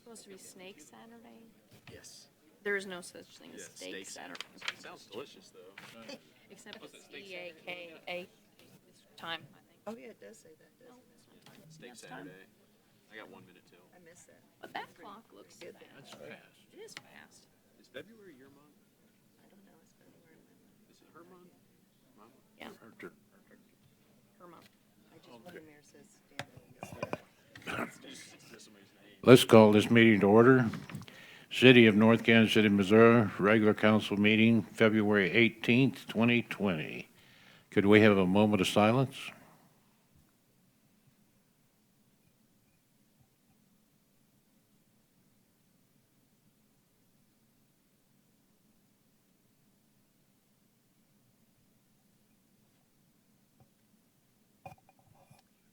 supposed to be Snake Saturday? Yes. There is no such thing as Yeah, Steak steak Saturday. Sounds delicious, though. Except it's Wasn't steak EAKA. It's time, I think. Oh, yeah, it does say that, No, doesn't it? it's not time. Steak That's time. Saturday. I got 1 minute till. I missed that. But that clock looks good fast. then. That's fast. It is fast. Is February your month? I don't know, it's February. Is it her month? My month? Yeah, Her turn. per month. I just went in there, it says Stanley. Just somebody's name. Let's call this meeting to order. City of North Kansas City, Missouri, regular council meeting, February 18th, 2020. Could we have a moment of silence?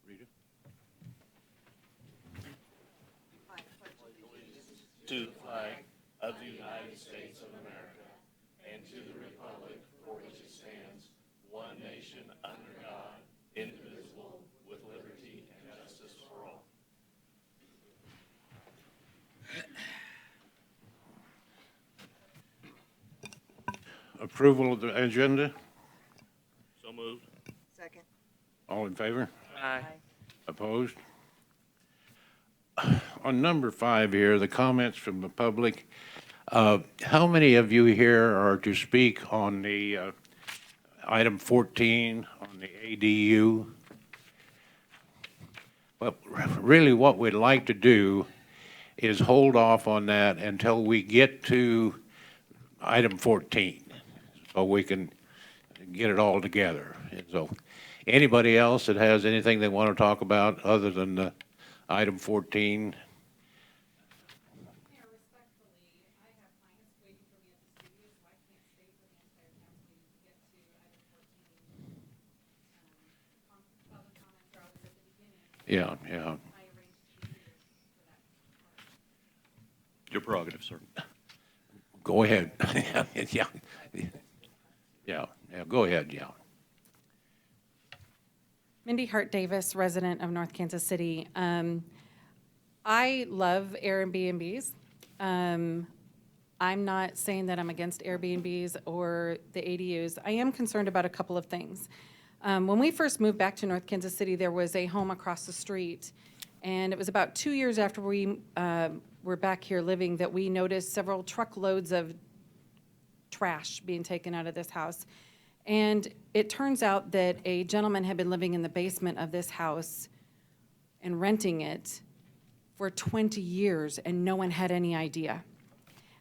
Rita? To the flag of the United States of America and to the republic for which it stands, one nation under God, indivisible, with liberty and justice for all. Approval of the agenda? So moved. Second. All in favor? Aye. Opposed? On number 5 here, the comments from the public. How many of you here are to speak on the item 14 on the ADU? Well, really what we'd like to do is hold off on that until we get to item 14, so we can get it all together. And so, anybody else that has anything they want to talk about other than the item 14? Mayor, respectfully, I have clients waiting for me at the studio, so I can't stay for the entire council meeting to get to item 14. Public comments are always at the beginning. Yeah, yeah. I arranged to be here for that part. Your prerogative, sir. Go ahead. Yeah. Yeah, go ahead, yeah. Mindy Hart Davis, resident of North Kansas City. I love Airbnbs. I'm not saying that I'm against Airbnbs or the ADUs. I am concerned about a couple of things. When we first moved back to North Kansas City, there was a home across the street, and it was about 2 years after we were back here living that we noticed several truckloads of trash being taken out of this house. And it turns out that a gentleman had been living in the basement of this house and renting it for 20 years, and no one had any idea.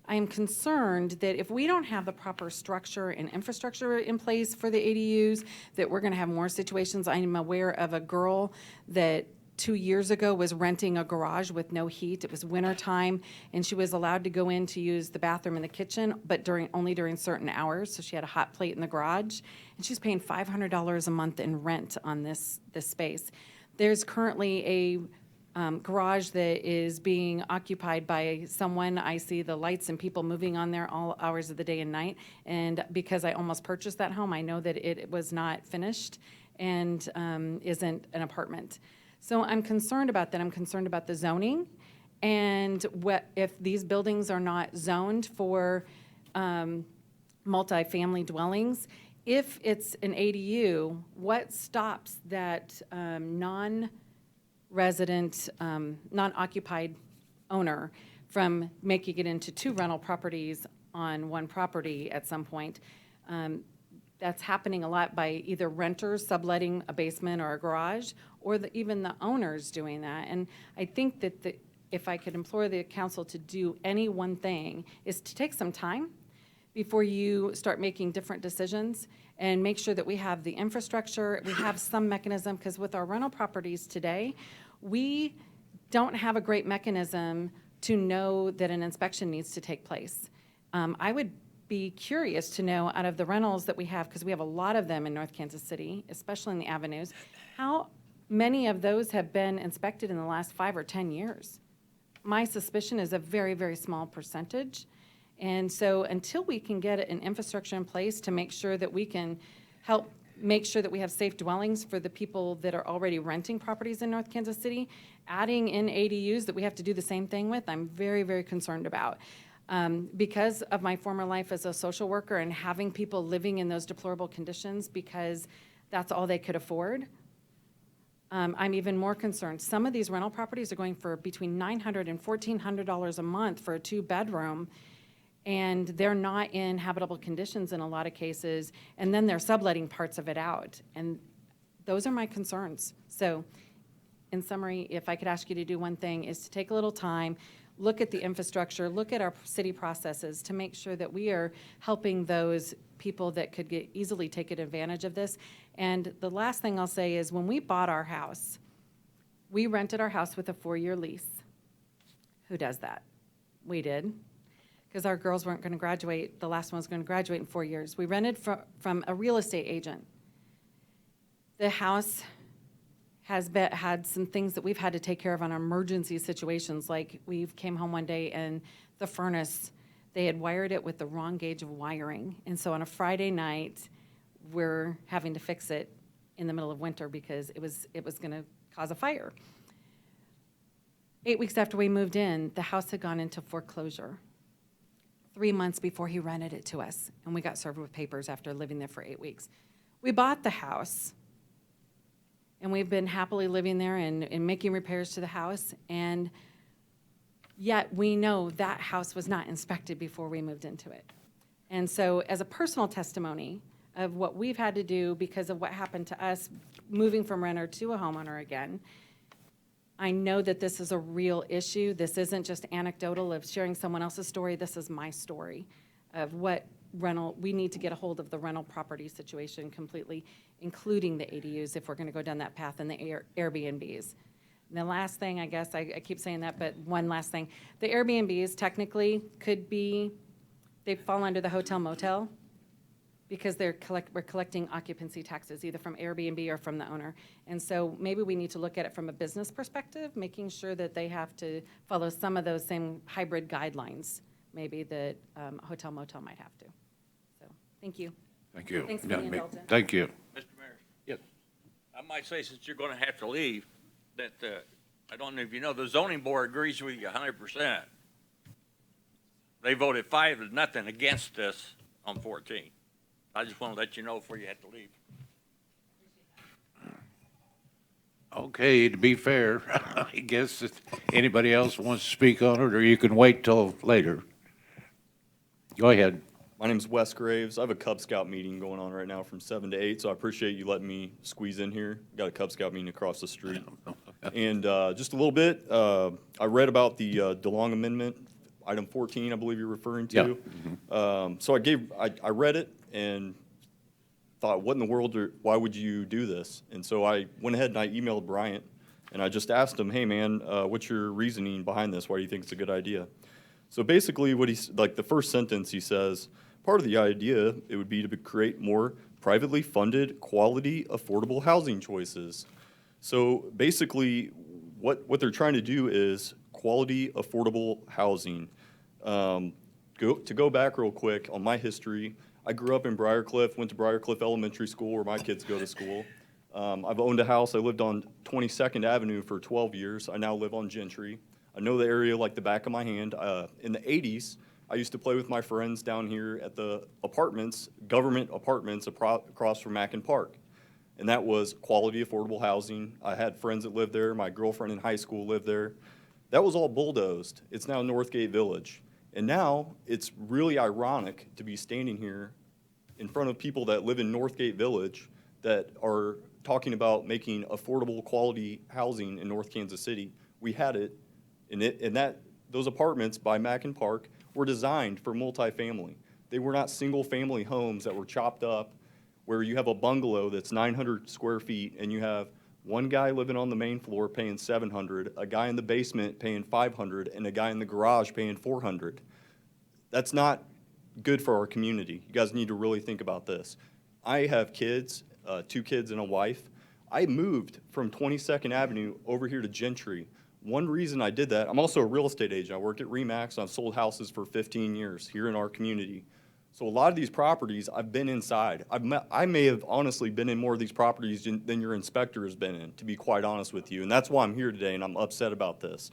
I am concerned that if we don't have the proper structure and infrastructure in place for the ADUs, that we're gonna have more situations. I am aware of a girl that 2 years ago was renting a garage with no heat. It was winter time, and she was allowed to go in to use the bathroom and the kitchen, but only during certain hours. So she had a hot plate in the garage, and she's paying $500 a month in rent on this space. There's currently a garage that is being occupied by someone. I see the lights and people moving on there all hours of the day and night. And because I almost purchased that home, I know that it was not finished and isn't an apartment. So I'm concerned about that. I'm concerned about the zoning and what if these buildings are not zoned for multifamily dwellings. If it's an ADU, what stops that non-resident, non-occupied owner from making it into 2 rental properties on 1 property at some point? That's happening a lot by either renters subletting a basement or a garage, or even the owners doing that. And I think that if I could implore the council to do any one thing, is to take some time before you start making different decisions and make sure that we have the infrastructure, we have some mechanism, because with our rental properties today, we don't have a great mechanism to know that an inspection needs to take place. I would be curious to know, out of the rentals that we have, because we have a lot of them in North Kansas City, especially in the avenues, how many of those have been inspected in the last 5 or 10 years? My suspicion is a very, very small percentage. And so until we can get an infrastructure in place to make sure that we can help make sure that we have safe dwellings for the people that are already renting properties in North Kansas City. Adding in ADUs that we have to do the same thing with, I'm very, very concerned about. Because of my former life as a social worker and having people living in those deplorable conditions because that's all they could afford, I'm even more concerned. Some of these rental properties are going for between $900 and $1,400 a month for a 2-bedroom, and they're not in habitable conditions in a lot of cases, and then they're subletting parts of it out. And those are my concerns. So in summary, if I could ask you to do one thing, is to take a little time, look at the infrastructure, look at our city processes to make sure that we are helping those people that could get easily take advantage of this. And the last thing I'll say is when we bought our house, we rented our house with a 4-year lease. Who does that? We did, because our girls weren't going to graduate. The last one was going to graduate in 4 years. We rented from a real estate agent. The house has had some things that we've had to take care of on emergency situations, like we came home one day and the furnace, they had wired it with the wrong gauge of wiring. And so on a Friday night, we're having to fix it in the middle of winter because it was going to cause a fire. 8 weeks after we moved in, the house had gone into foreclosure. 3 months before he rented it to us, and we got served with papers after living there for 8 weeks. We bought the house, and we've been happily living there and making repairs to the house, and yet we know that house was not inspected before we moved into it. And so as a personal testimony of what we've had to do because of what happened to us moving from renter to a homeowner again, I know that this is a real issue. This isn't just anecdotal of sharing someone else's story. This is my story of what we need to get a hold of the rental property situation completely, including the ADUs if we're going to go down that path, and the Airbnbs. And the last thing, I guess, I keep saying that, but one last thing. The Airbnbs technically could be, they fall under the hotel motel because we're collecting occupancy taxes either from Airbnb or from the owner. And so maybe we need to look at it from a business perspective, making sure that they have to follow some of those same hybrid guidelines, maybe that hotel motel might have to. So, thank you. Thank you. Thanks for being indulgent. Thank you. Mr. Mayor, Yes. I might say, since you're going to have to leave, that I don't know if you know, the zoning board agrees with you 100%. They voted 5-0 against this on 14. I just want to let you know before you have to leave. Okay, to be fair, I guess if anybody else wants to speak on it, or you can wait till later. Go ahead. My name's Wes Graves. I have a Cub Scout meeting going on right now from 7 to 8, so I appreciate you letting me squeeze in here. Got a Cub Scout meeting across the street. And just a little bit, I read about the DeLong Amendment, item 14, I believe you're referring to. So I read it and thought, what in the world, why would you do this? And so I went ahead and I emailed Bryant, and I just asked him, hey man, what's your reasoning behind this? Why do you think it's a good idea? So basically the first sentence he says, part of the idea, it would be to create more privately funded, quality, affordable housing choices. So basically, what they're trying to do is quality, affordable housing. To go back real quick on my history, I grew up in Briarcliff, went to Briarcliff Elementary School where my kids go to school. I've owned a house. I lived on 22nd Avenue for 12 years. I now live on Gentry. I know the area like the back of my hand. In the 80s, I used to play with my friends down here at the apartments, government apartments across from Mackin Park. And that was quality, affordable housing. I had friends that lived there. My girlfriend in high school lived there. That was all bulldozed. It's now Northgate Village. And now it's really ironic to be standing here in front of people that live in Northgate Village that are talking about making affordable quality housing in North Kansas City. We had it, and those apartments by Mackin Park were designed for multifamily. They were not single-family homes that were chopped up where you have a bungalow that's 900 square feet and you have one guy living on the main floor paying $700, a guy in the basement paying $500, and a guy in the garage paying $400. That's not good for our community. You guys need to really think about this. I have kids, 2 kids and a wife. I moved from 22nd Avenue over here to Gentry. One reason I did that, I'm also a real estate agent. I work at RE/MAX. I've sold houses for 15 years here in our community. So a lot of these properties, I've been inside. I may have honestly been in more of these properties than your inspector has been in, to be quite honest with you. And that's why I'm here today, and I'm upset about this.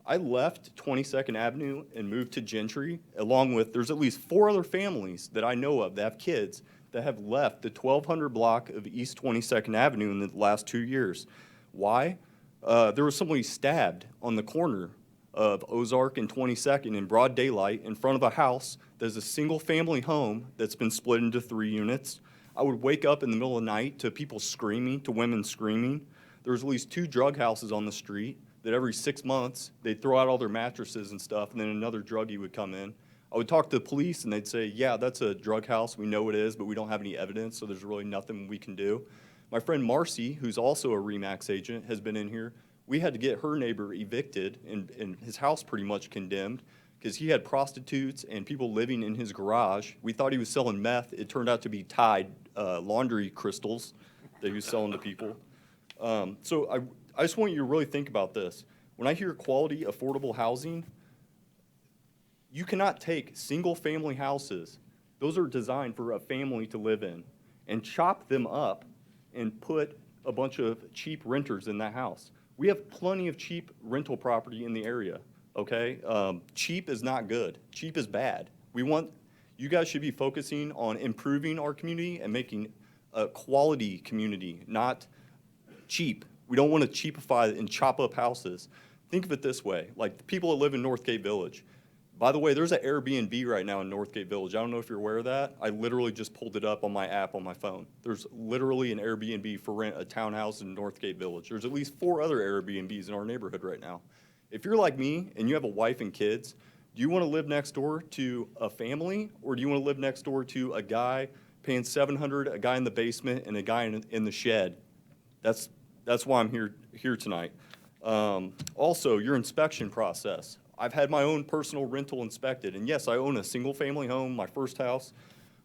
I left 22nd Avenue and moved to Gentry, along with, there's at least 4 other families that I know of that have kids that have left the 1200 block of East 22nd Avenue in the last 2 years. Why? There was somebody stabbed on the corner of Ozark and 22nd in broad daylight in front of a house that's a single-family home that's been split into 3 units. I would wake up in the middle of the night to people screaming, to women screaming. There was at least 2 drug houses on the street that every 6 months, they'd throw out all their mattresses and stuff, and then another druggie would come in. I would talk to the police, and they'd say, yeah, that's a drug house. We know it is, but we don't have any evidence, so there's really nothing we can do. My friend Marcy, who's also a RE/MAX agent, has been in here. We had to get her neighbor evicted and his house pretty much condemned because he had prostitutes and people living in his garage. We thought he was selling meth. It turned out to be Tide laundry crystals that he was selling to people. So I just want you to really think about this. When I hear quality, affordable housing, you cannot take single-family houses, those are designed for a family to live in, and chop them up and put a bunch of cheap renters in that house. We have plenty of cheap rental property in the area, okay? Cheap is not good. Cheap is bad. You guys should be focusing on improving our community and making a quality community, not cheap. We don't want to cheapify and chop up houses. Think of it this way, like the people that live in Northgate Village. By the way, there's an Airbnb right now in Northgate Village. I don't know if you're aware of that. I literally just pulled it up on my app on my phone. There's literally an Airbnb for rent, a townhouse in Northgate Village. There's at least 4 other Airbnbs in our neighborhood right now. If you're like me and you have a wife and kids, do you want to live next door to a family, or do you want to live next door to a guy paying $700, a guy in the basement, and a guy in the shed? That's why I'm here tonight. Also, your inspection process. I've had my own personal rental inspected, and yes, I own a single-family home. My first house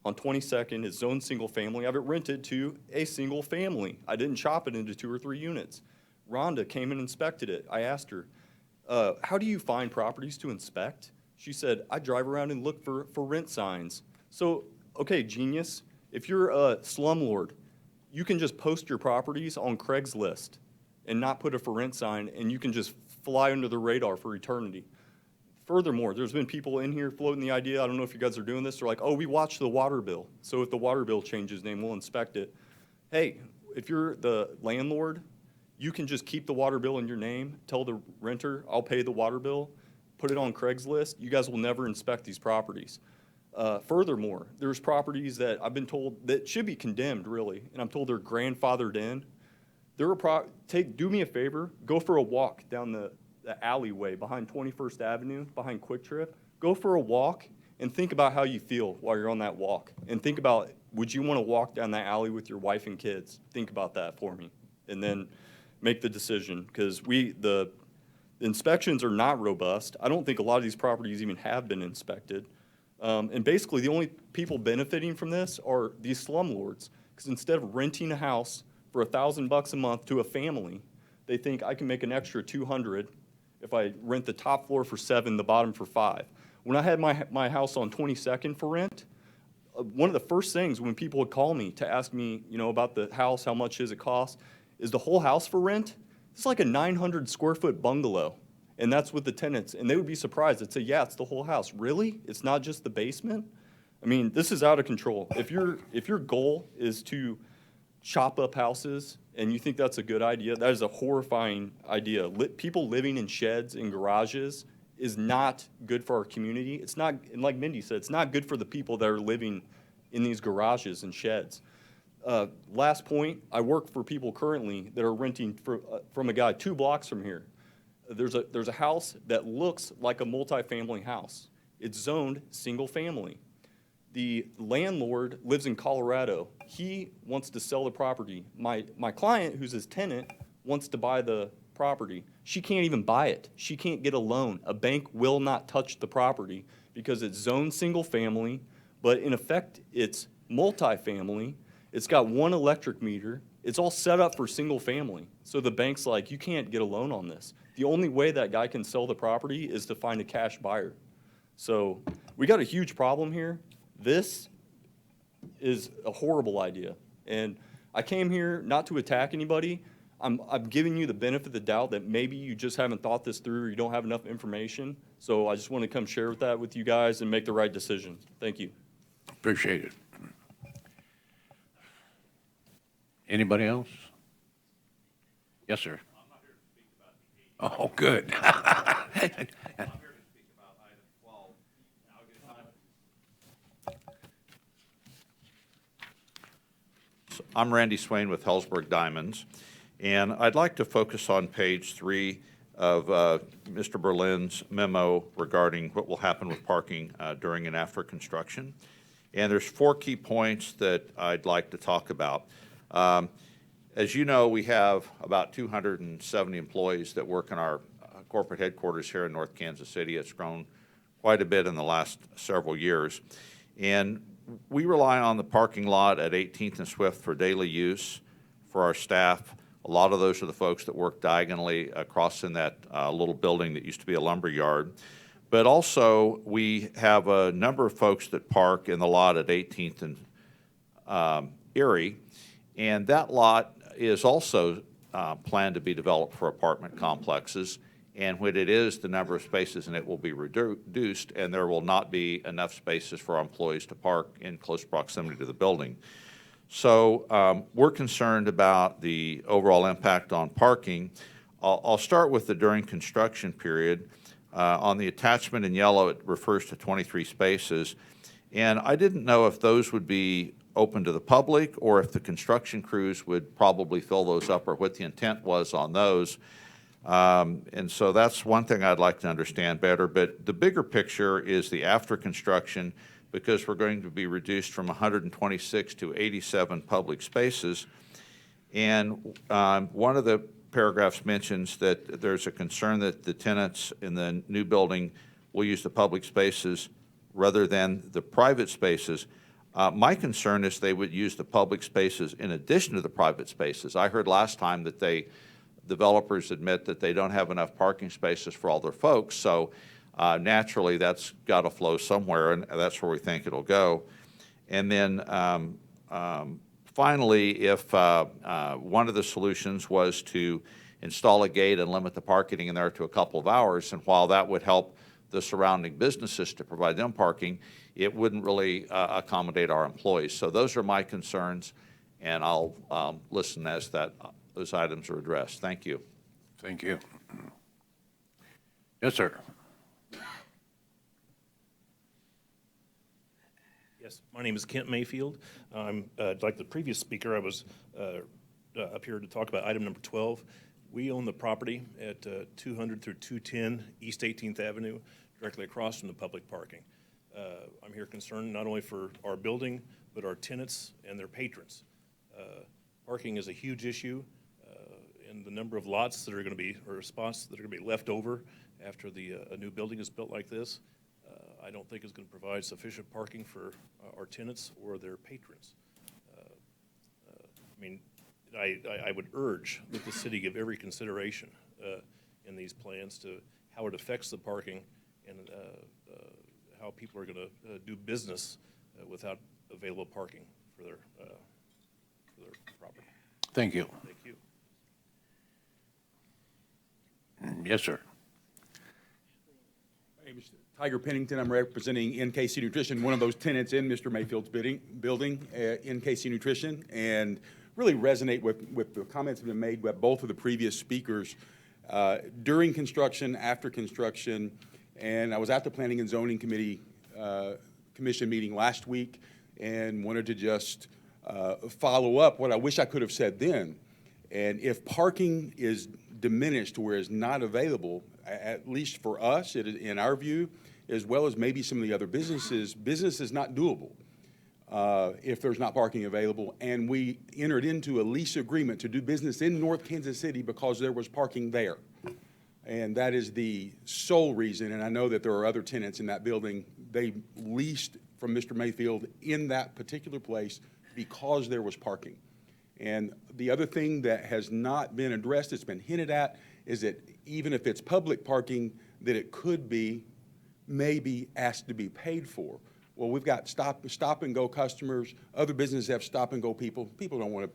on 22nd is zoned single-family. I have it rented to a single family. I didn't chop it into 2 or 3 units. Rhonda came and inspected it. I asked her, how do you find properties to inspect? She said, I drive around and look for rent signs. So, okay, genius, if you're a slumlord, you can just post your properties on Craigslist and not put a for rent sign, and you can just fly under the radar for eternity. Furthermore, there's been people in here floating the idea, I don't know if you guys are doing this, they're like, oh, we watch the water bill, so if the water bill changes name, we'll inspect it. Hey, if you're the landlord, you can just keep the water bill in your name, tell the renter, I'll pay the water bill, put it on Craigslist, you guys will never inspect these properties. Furthermore, there's properties that I've been told that should be condemned, really, and I'm told they're grandfathered in. Do me a favor, go for a walk down the alleyway behind 21st Avenue, behind Quick Trip. Go for a walk and think about how you feel while you're on that walk. And think about, would you want to walk down that alley with your wife and kids? Think about that for me. And then make the decision, because the inspections are not robust. I don't think a lot of these properties even have been inspected. And basically, the only people benefiting from this are these slumlords, because instead of renting a house for $1,000 a month to a family, they think I can make an extra $200 if I rent the top floor for $7, the bottom for $5. When I had my house on 22nd for rent, one of the first things when people would call me to ask me, about the house, how much does it cost, is the whole house for rent? It's like a 900 square foot bungalow, and that's with the tenants. And they would be surprised. They'd say, yeah, it's the whole house. Really? It's not just the basement? I mean, this is out of control. If your goal is to chop up houses, and you think that's a good idea, that is a horrifying idea. People living in sheds and garages is not good for our community. It's not, and like Mindy said, it's not good for the people that are living in these garages and sheds. Last point, I work for people currently that are renting from a guy 2 blocks from here. There's a house that looks like a multifamily house. It's zoned single family. The landlord lives in Colorado. He wants to sell the property. My client, who's his tenant, wants to buy the property. She can't even buy it. She can't get a loan. A bank will not touch the property because it's zoned single family, but in effect, it's multifamily. It's got 1 electric meter. It's all set up for single family. So the bank's like, you can't get a loan on this. The only way that guy can sell the property is to find a cash buyer. So we got a huge problem here. This is a horrible idea. And I came here not to attack anybody. I'm giving you the benefit of the doubt that maybe you just haven't thought this through or you don't have enough information. So I just want to come share that with you guys and make the right decision. Thank you. Appreciate it. Anybody else? Yes, sir. Oh, good. I'm Randy Swain with Hellsberg Diamonds, and I'd like to focus on page 3 of Mr. Berlin's memo regarding what will happen with parking during and after construction. And there's 4 key points that I'd like to talk about. As you know, we have about 270 employees that work in our corporate headquarters here in North Kansas City. It's grown quite a bit in the last several years. And we rely on the parking lot at 18th and Swift for daily use for our staff. A lot of those are the folks that work diagonally across in that little building that used to be a lumber yard. But also, we have a number of folks that park in the lot at 18th and Erie, and that lot is also planned to be developed for apartment complexes. And when it is, the number of spaces in it will be reduced, and there will not be enough spaces for our employees to park in close proximity to the building. So we're concerned about the overall impact on parking. I'll start with the during construction period. On the attachment in yellow, it refers to 23 spaces. And I didn't know if those would be open to the public or if the construction crews would probably fill those up or what the intent was on those. And so that's one thing I'd like to understand better. But the bigger picture is the after construction, because we're going to be reduced from 126 to 87 public spaces. And one of the paragraphs mentions that there's a concern that the tenants in the new building will use the public spaces rather than the private spaces. My concern is they would use the public spaces in addition to the private spaces. I heard last time that developers admit that they don't have enough parking spaces for all their folks, so naturally that's got to flow somewhere, and that's where we think it'll go. And then finally, if one of the solutions was to install a gate and limit the parking in there to a couple of hours, and while that would help the surrounding businesses to provide them parking, it wouldn't really accommodate our employees. So those are my concerns, and I'll listen as those items are addressed. Thank you. Thank you. Yes, sir. Yes, my name is Kent Mayfield. I'm like the previous speaker, I was up here to talk about item number 12. We own the property at 200 through 210 East 18th Avenue, directly across from the public parking. I'm here concerned not only for our building, but our tenants and their patrons. Parking is a huge issue, and the number of lots that are going to be, or spots that are going to be left over after a new building is built like this, I don't think is going to provide sufficient parking for our tenants or their patrons. I mean, I would urge that the city give every consideration in these plans to how it affects the parking and how people are going to do business without available parking for their property. Thank you. Thank you. Yes, sir. My name is Tiger Pennington. I'm representing NKC Nutrition, one of those tenants in Mr. Mayfield's building, NKC Nutrition, and really resonate with the comments that have been made by both of the previous speakers during construction, after construction, and I was at the Planning and Zoning Committee Commission meeting last week and wanted to just follow up what I wish I could have said then. And if parking is diminished to where it's not available, at least for us, in our view, as well as maybe some of the other businesses, business is not doable if there's not parking available. And we entered into a lease agreement to do business in North Kansas City because there was parking there. And that is the sole reason, and I know that there are other tenants in that building. They leased from Mr. Mayfield in that particular place because there was parking. And the other thing that has not been addressed, it's been hinted at, is that even if it's public parking, that it could be maybe asked to be paid for. well, we've got stop and go customers, other businesses have stop and go people. People don't want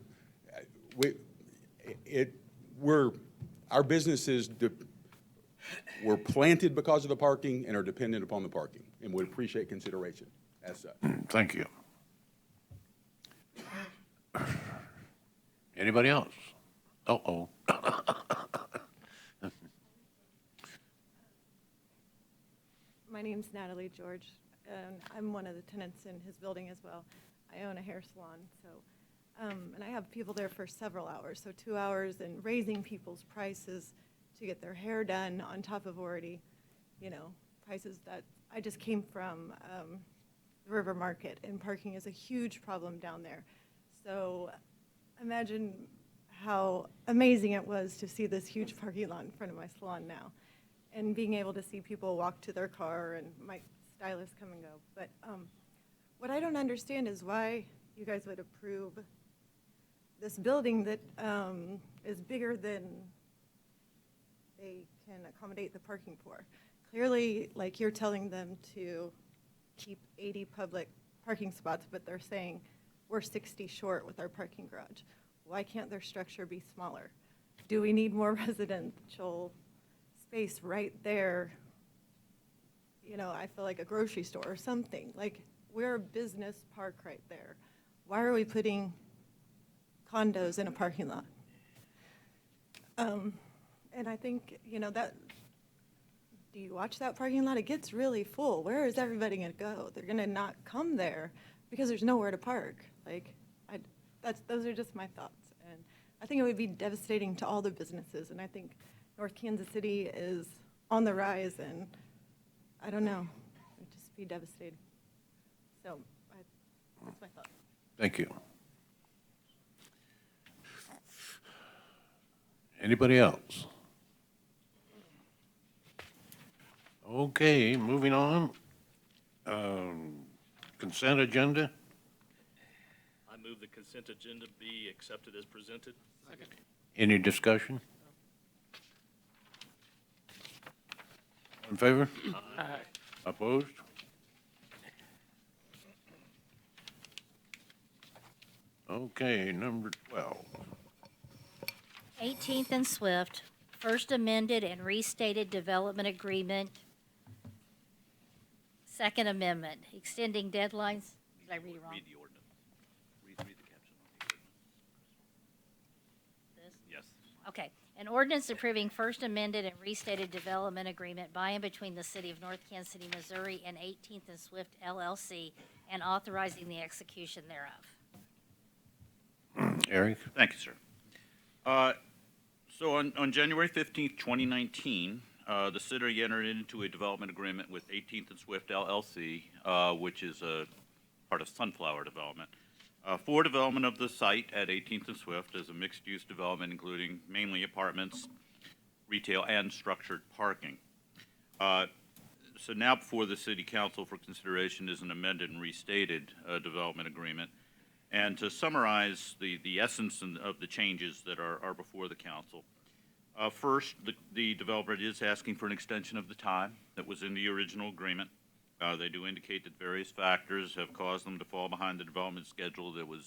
to, our businesses, were planted because of the parking and are dependent upon the parking, and would appreciate consideration as such. Thank you. Anybody else? Uh-oh. My name's Natalie George, and I'm one of the tenants in his building as well. I own a hair salon, so, and I have people there for several hours, so 2 hours, and raising people's prices to get their hair done on top of already, prices that, I just came from the River Market, and parking is a huge problem down there. So imagine how amazing it was to see this huge parking lot in front of my salon now, and being able to see people walk to their car and my stylist come and go. But what I don't understand is why you guys would approve this building that is bigger than they can accommodate the parking for. Clearly, like, you're telling them to keep 80 public parking spots, but they're saying we're 60 short with our parking garage. Why can't their structure be smaller? Do we need more residential space right there? I feel like a grocery store or something. Like, we're a business park right there. Why are we putting condos in a parking lot? And I think, that, do you watch that parking lot? It gets really full. Where is everybody gonna go? They're gonna not come there because there's nowhere to park. Like, those are just my thoughts. And I think it would be devastating to all the businesses. And I think North Kansas City is on the rise, and I don't know, it'd just be devastating. So that's my thought. Thank you. Anybody else? Okay, moving on. Consent agenda. I move the consent agenda be accepted as presented. Any discussion? In favor? Aye. Opposed? Okay, number 12. 18th and Swift, first amended and restated development agreement. Second amendment, extending deadlines. Did I read it wrong? Read the ordinance. Read the caption on the ordinance. This? Yes. Okay. An ordinance approving first amended and restated development agreement by and between the City of North Kansas City, Missouri and 18th and Swift LLC, and authorizing the execution thereof. Eric? Thank you, sir. So on January 15th, 2019, the city entered into a development agreement with 18th and Swift LLC, which is a part of Sunflower Development, for development of the site at 18th and Swift as a mixed-use development, including mainly apartments, retail, and structured parking. So now before the City Council for consideration is an amended and restated development agreement. And to summarize the essence of the changes that are before the council, first, the developer is asking for an extension of the time that was in the original agreement. They do indicate that various factors have caused them to fall behind the development schedule that was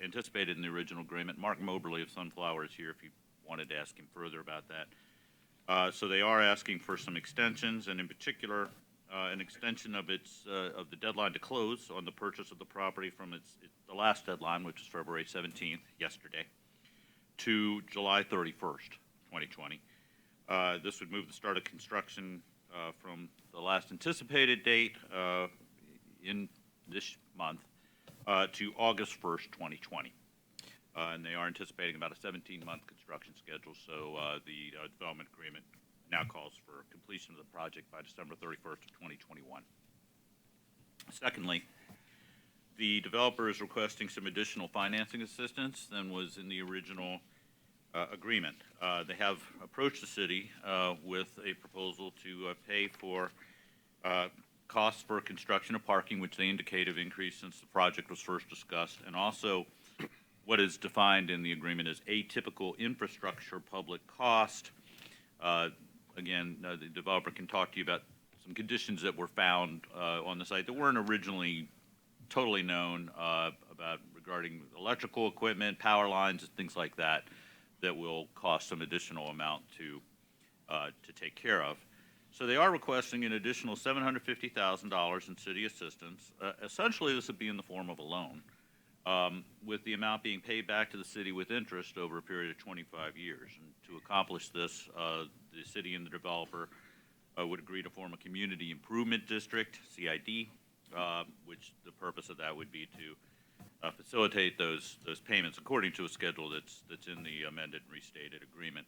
anticipated in the original agreement. Mark Moberly of Sunflower is here if you wanted to ask him further about that. So they are asking for some extensions, and in particular, an extension of the deadline to close on the purchase of the property from the last deadline, which was February 17th, yesterday, to July 31st, 2020. This would move the start of construction from the last anticipated date in this month to August 1st, 2020. And they are anticipating about a 17-month construction schedule, so the development agreement now calls for completion of the project by December 31st of 2021. Secondly, the developer is requesting some additional financing assistance than was in the original agreement. They have approached the city with a proposal to pay for costs for construction of parking, which they indicate have increased since the project was first discussed, and also what is defined in the agreement as atypical infrastructure public cost. Again, the developer can talk to you about some conditions that were found on the site that weren't originally totally known about regarding electrical equipment, power lines, and things like that, that will cost some additional amount to take care of. So they are requesting an additional $750,000 in city assistance. Essentially, this would be in the form of a loan, with the amount being paid back to the city with interest over a period of 25 years. And to accomplish this, the city and the developer would agree to form a community improvement district, CID, which the purpose of that would be to facilitate those payments according to a schedule that's in the amended and restated agreement.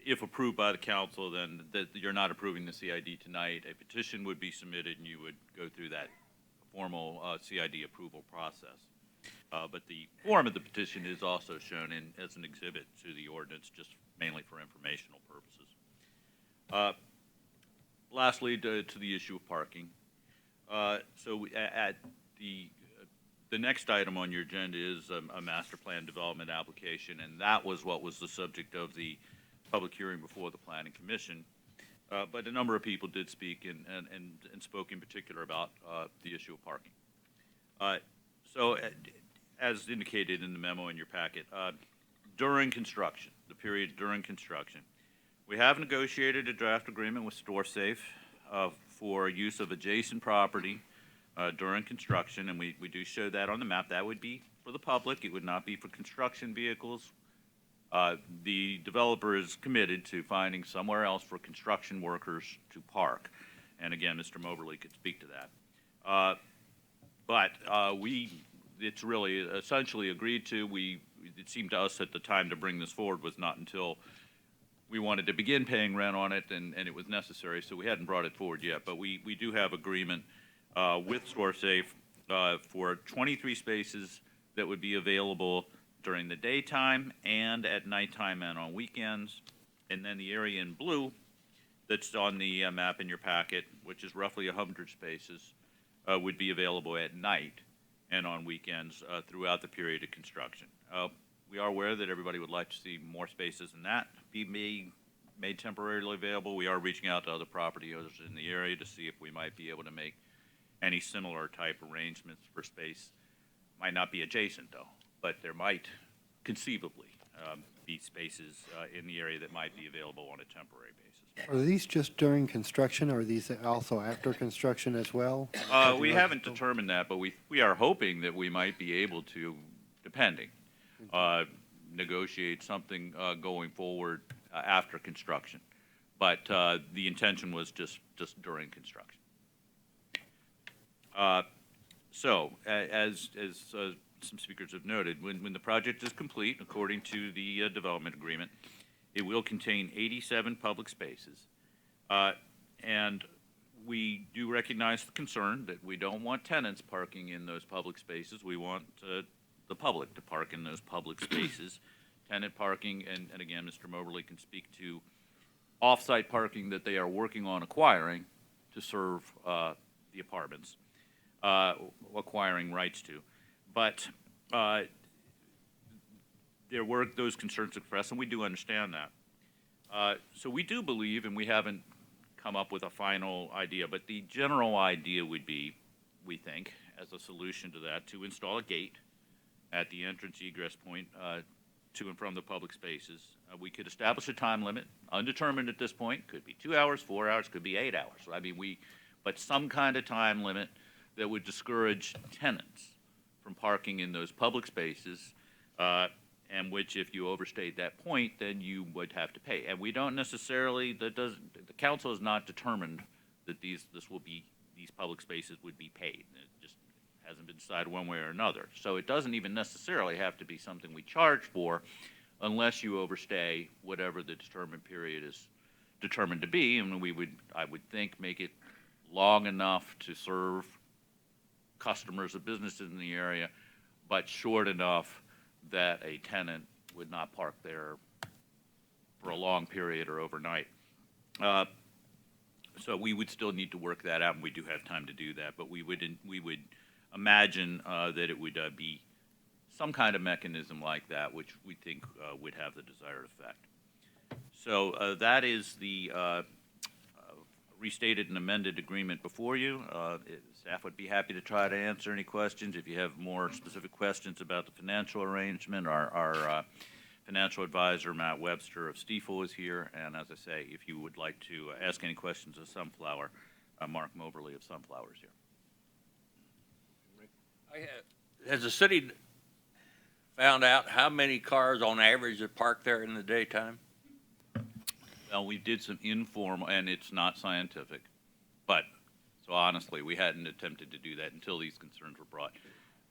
If approved by the council, then you're not approving the CID tonight. A petition would be submitted, and you would go through that formal CID approval process. But the form of the petition is also shown as an exhibit to the ordinance, just mainly for informational purposes. Lastly, to the issue of parking. So at the next item on your agenda is a master plan development application, and that was what was the subject of the public hearing before the Planning Commission. But a number of people did speak and spoke in particular about the issue of parking. So as indicated in the memo in your packet, during construction, the period during construction, we have negotiated a draft agreement with StoreSafe for use of adjacent property during construction, and we do show that on the map. That would be for the public. It would not be for construction vehicles. The developer is committed to finding somewhere else for construction workers to park. And again, Mr. Moberly could speak to that. It's really essentially agreed to. It seemed to us at the time to bring this forward was not until we wanted to begin paying rent on it, and it was necessary, so we hadn't brought it forward yet. But we do have agreement with StoreSafe for 23 spaces that would be available during the daytime and at nighttime and on weekends. And then the area in blue that's on the map in your packet, which is roughly 100 spaces, would be available at night and on weekends throughout the period of construction. We are aware that everybody would like to see more spaces than that be made temporarily available. We are reaching out to other property owners in the area to see if we might be able to make any similar type arrangements for space. Might not be adjacent, though, but there might conceivably be spaces in the area that might be available on a temporary basis. Are these just during construction, or are these also after construction as well? We haven't determined that, but we are hoping that we might be able to, depending, negotiate something going forward after construction. But the intention was just during construction. So, as some speakers have noted, when the project is complete, according to the development agreement, it will contain 87 public spaces. And we do recognize the concern that we don't want tenants parking in those public spaces. We want the public to park in those public spaces. Tenant parking, and again, Mr. Moberly can speak to off-site parking that they are working on acquiring to serve the apartments, acquiring rights to. But there were those concerns expressed, and we do understand that. So we do believe, and we haven't come up with a final idea, but the general idea would be, we think, as a solution to that, to install a gate at the entrance egress point to and from the public spaces. We could establish a time limit, undetermined at this point, could be 2 hours, 4 hours, could be 8 hours. I mean, but some kind of time limit that would discourage tenants from parking in those public spaces, and which, if you overstayed that point, then you would have to pay. And we don't necessarily, the council has not determined that these public spaces would be paid. It just hasn't been decided one way or another. So it doesn't even necessarily have to be something we charge for, unless you overstay whatever the determined period is determined to be. And I would think, make it long enough to serve customers of businesses in the area, but short enough that a tenant would not park there for a long period or overnight. So we would still need to work that out, and we do have time to do that, but we would imagine that it would be some kind of mechanism like that, which we think would have the desired effect. So that is the restated and amended agreement before you. Staff would be happy to try to answer any questions. If you have more specific questions about the financial arrangement, our financial advisor, Matt Webster of Stiefel, is here. And as I say, if you would like to ask any questions of Sunflower, Mark Moberly of Sunflower is here. Has the city found out how many cars on average are parked there in the daytime? Well, we did some informal, and it's not scientific, but, so honestly, we hadn't attempted to do that until these concerns were brought.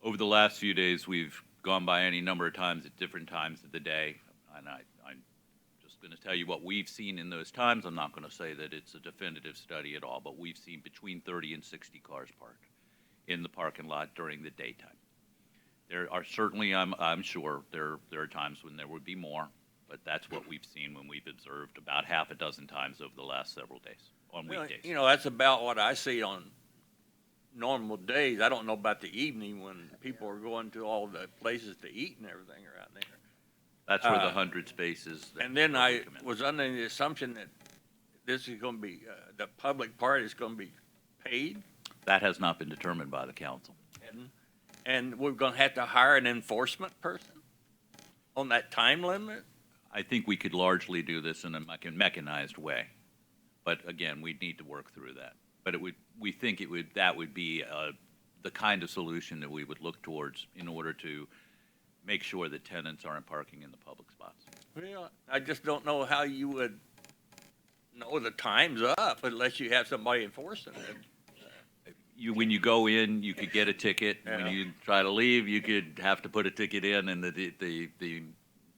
Over the last few days, we've gone by any number of times at different times of the day, and I'm just going to tell you what we've seen in those times. I'm not going to say that it's a definitive study at all, but we've seen between 30 and 60 cars parked in the parking lot during the daytime. There are certainly, I'm sure, there are times when there would be more, but that's what we've seen when we've observed about half a dozen times over the last several days, on weekdays. You know, that's about what I see on normal days. I don't know about the evening when people are going to all the places to eat and everything around there. That's where the 100 spaces. And then I was under the assumption that this is going to be, the public part is going to be paid. That has not been determined by the council. And we're going to have to hire an enforcement person on that time limit? I think we could largely do this in a mechanized way. But again, we'd need to work through that. But we think that would be the kind of solution that we would look towards in order to make sure that tenants aren't parking in the public spots. Well, I just don't know how you would know the time's up unless you have somebody enforcing it. When you go in, you could get a ticket. Yeah. When you try to leave, you could have to put a ticket in, and the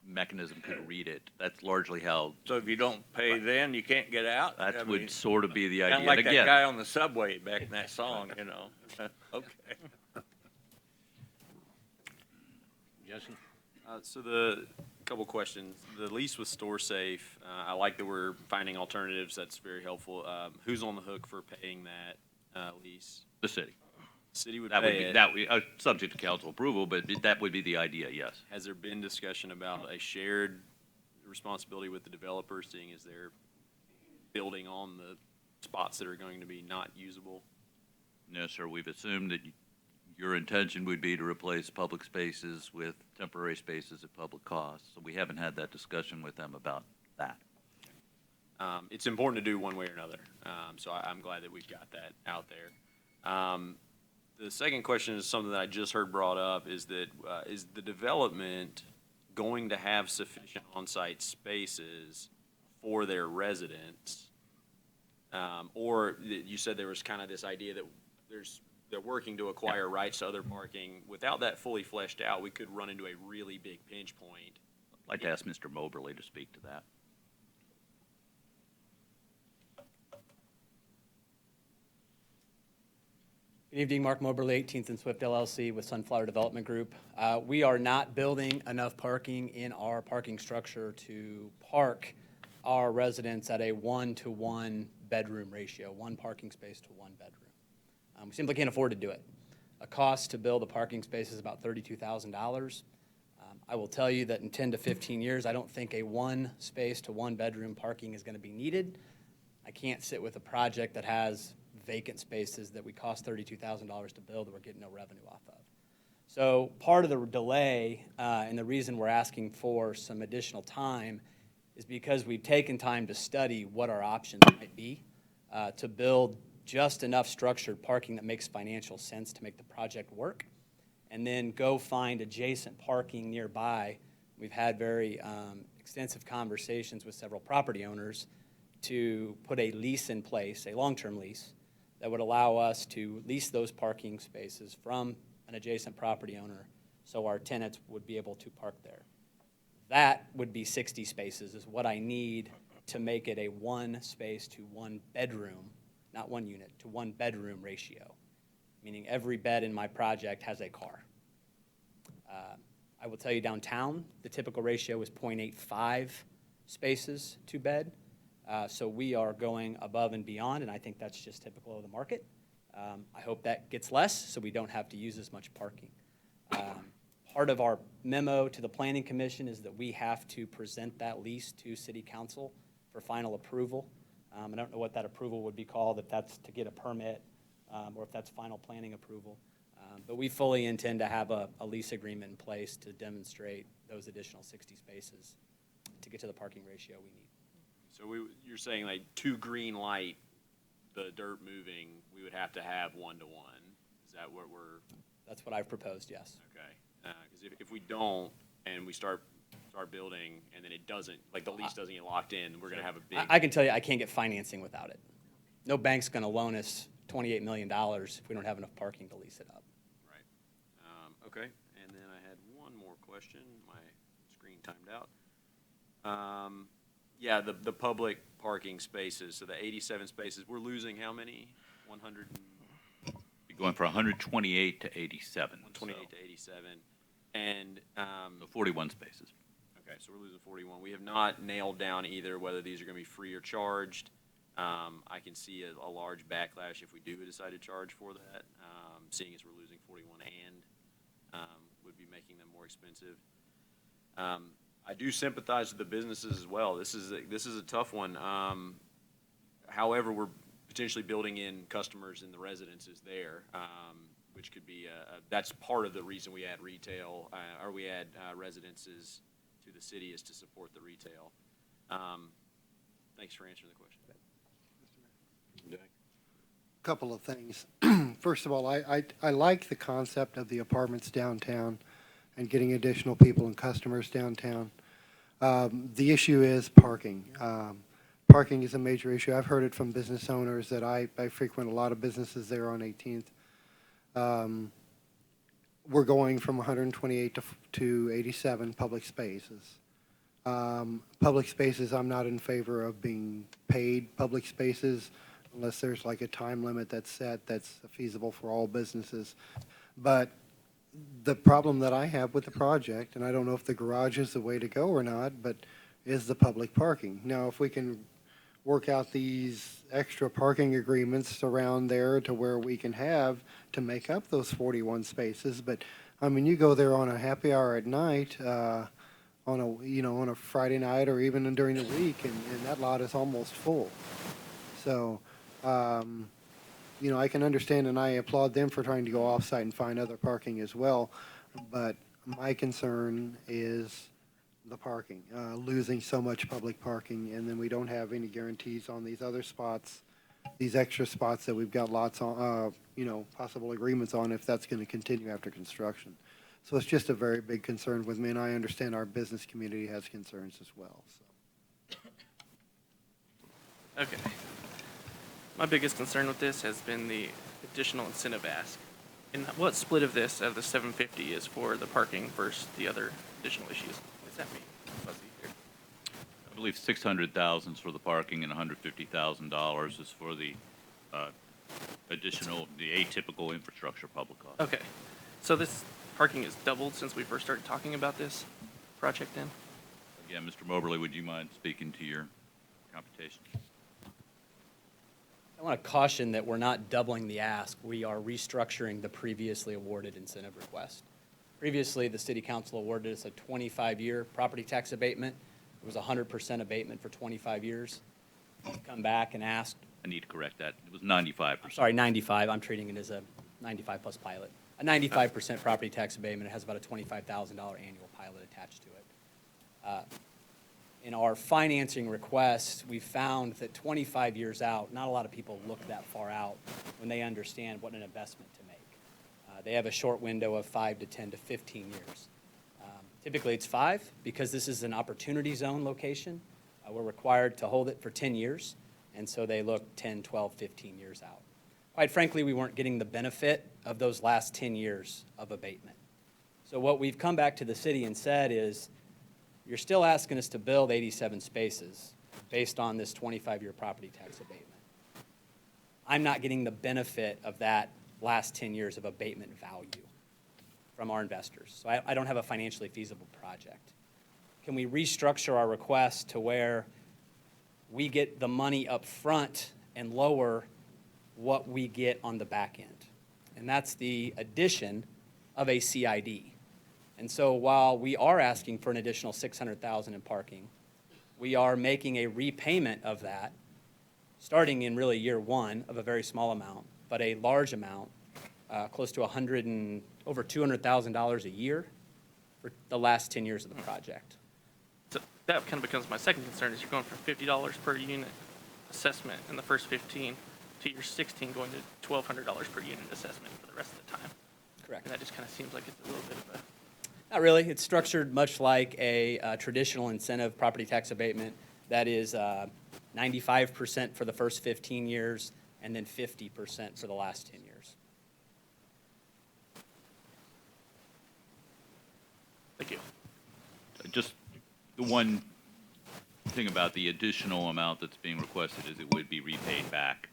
mechanism could read it. That's largely how. So if you don't pay then, you can't get out? That would sort of be the idea. Kind of like And that again, guy on the subway back in that song, you know? Okay. Jesse? So the couple questions. The lease with StoreSafe, I like that we're finding alternatives. That's very helpful. Who's on the hook for paying that lease? the city. City would That would pay be, it. that would, subject to council approval, but that would be the idea, yes. Has there been discussion about a shared responsibility with the developer, seeing as they're building on the spots that are going to be not usable? No, sir, we've assumed that your intention would be to replace public spaces with temporary spaces at public cost. So we haven't had that discussion with them about that. It's important to do one way or another. So I'm glad that we've got that out there. The second question is something that I just heard brought up, is that is the development going to have sufficient on-site spaces for their residents? Or you said there was kind of this idea that they're working to acquire rights to other parking. Without that fully fleshed out, we could run into a really big pinch point. I'd like to ask Mr. Moberly to speak to that. Good evening, Mark Moberly, 18th and Swift LLC with Sunflower Development Group. We are not building enough parking in our parking structure to park our residents at a 1-to-1 bedroom ratio, one parking space to one bedroom. We simply can't afford to do it. A cost to build a parking space is about $32,000. I will tell you that in 10 to 15 years, I don't think a one space to one bedroom parking is going to be needed. I can't sit with a project that has vacant spaces that we cost $32,000 to build that we're getting no revenue off of. So part of the delay and the reason we're asking for some additional time is because we've taken time to study what our options might be to build just enough structured parking that makes financial sense to make the project work, and then go find adjacent parking nearby. We've had very extensive conversations with several property owners to put a lease in place, a long-term lease, that would allow us to lease those parking spaces from an adjacent property owner so our tenants would be able to park there. That would be 60 spaces is what I need to make it a one space to one bedroom, not one unit, to one bedroom ratio, meaning every bed in my project has a car. I will tell you downtown, the typical ratio is 0.85 spaces to bed. So we are going above and beyond, and I think that's just typical of the market. I hope that gets less so we don't have to use as much parking. Part of our memo to the Planning Commission is that we have to present that lease to City Council for final approval. I don't know what that approval would be called, if that's to get a permit, or if that's final planning approval. But we fully intend to have a lease agreement in place to demonstrate those additional 60 spaces to get to the parking ratio we need. So you're saying like to green light, the dirt moving, we would have to have 1-to-1. Is that what we're? That's what I've proposed, yes. Okay. Because if we don't and we start building and then it doesn't, like the lease doesn't get locked in, we're going to have a big. I can tell you, I can't get financing without it. No bank's going to loan us $28 million if we don't have enough parking to lease it up. Okay, and then I had one more question. My screen timed out. Yeah, the public parking spaces, so the 87 spaces, we're losing how many? 100? You're going from 128 to 87. 128 to 87. And, So 41 spaces. okay, so we're losing 41. We have not nailed down either whether these are going to be free or charged. I can see a large backlash if we do decide to charge for that, seeing as we're losing 41 and would be making them more expensive. I do sympathize with the businesses as well. This is a tough one. However, we're potentially building in customers in the residences there, which could be that's part of the reason we add retail or we add residences to the city is to support the retail. Thanks for answering the question. Couple of things. First of all, I like the concept of the apartments downtown and getting additional people and customers downtown. The issue is parking. Parking is a major issue. I've heard it from business owners that I frequent a lot of businesses there on 18th. We're going from 128 to 87 public spaces. Public spaces, I'm not in favor of being paid public spaces unless there's like a time limit that's set that's feasible for all businesses. But the problem that I have with the project, and I don't know if the garage is the way to go or not, but is the public parking. Now, if we can work out these extra parking agreements around there to where we can have to make up those 41 spaces, but I mean, you go there on a happy hour at night, on a Friday night or even during the week, and that lot is almost full. So, I can understand and I applaud them for trying to go off-site and find other parking as well. But my concern is the parking, losing so much public parking, and then we don't have any guarantees on these other spots, these extra spots that we've got lots on, possible agreements on if that's going to continue after construction. So it's just a very big concern with me, and I understand our business community has concerns as well. So. Okay. My biggest concern with this has been the additional incentive ask. And what split of this out of the 750 is for the parking versus the other additional issues? What does that mean? Fuzzy here. I believe 600,000 is for the parking and $150,000 is for the additional, the atypical infrastructure public cost. Okay. So this parking has doubled since we first started talking about this project then? Again, Mr. Moberly, would you mind speaking to your computation? I want to caution that we're not doubling the ask. We are restructuring the previously awarded incentive request. Previously, the city council awarded us a 25-year property tax abatement. It was 100% abatement for 25 years. We've come back and asked. I need to correct that. It was 95%. I'm sorry, 95. I'm treating it as a 95 plus pilot. A 95% property tax abatement. It has about a $25,000 annual pilot attached to it. In our financing request, we found that 25 years out, not a lot of people look that far out when they understand what an investment to make. They have a short window of 5 to 10 to 15 years. Typically, it's 5 because this is an opportunity zone location. We're required to hold it for 10 years, and so they look 10, 12, 15 years out. Quite frankly, we weren't getting the benefit of those last 10 years of abatement. So what we've come back to the city and said is, you're still asking us to build 87 spaces based on this 25-year property tax abatement. I'm not getting the benefit of that last 10 years of abatement value from our investors. So I don't have a financially feasible project. Can we restructure our request to where we get the money up front and lower what we get on the back end? And that's the addition of a CID. And so while we are asking for an additional $600,000 in parking, we are making a repayment of that starting in really year one of a very small amount, but a large amount, close to over $200,000 a year for the last 10 years of the project. So that kind of becomes my second concern, is you're going from $50 per unit assessment in the first 15 to year 16 going to $1,200 per unit assessment for the rest of the time. Correct. And that just kind of seems like it's a little bit of a, Not really. It's structured much like a traditional incentive property tax abatement that is 95% for the first 15 years and then 50% for the last 10 years. thank you. Just the one thing about the additional amount that's being requested is it would be repaid back.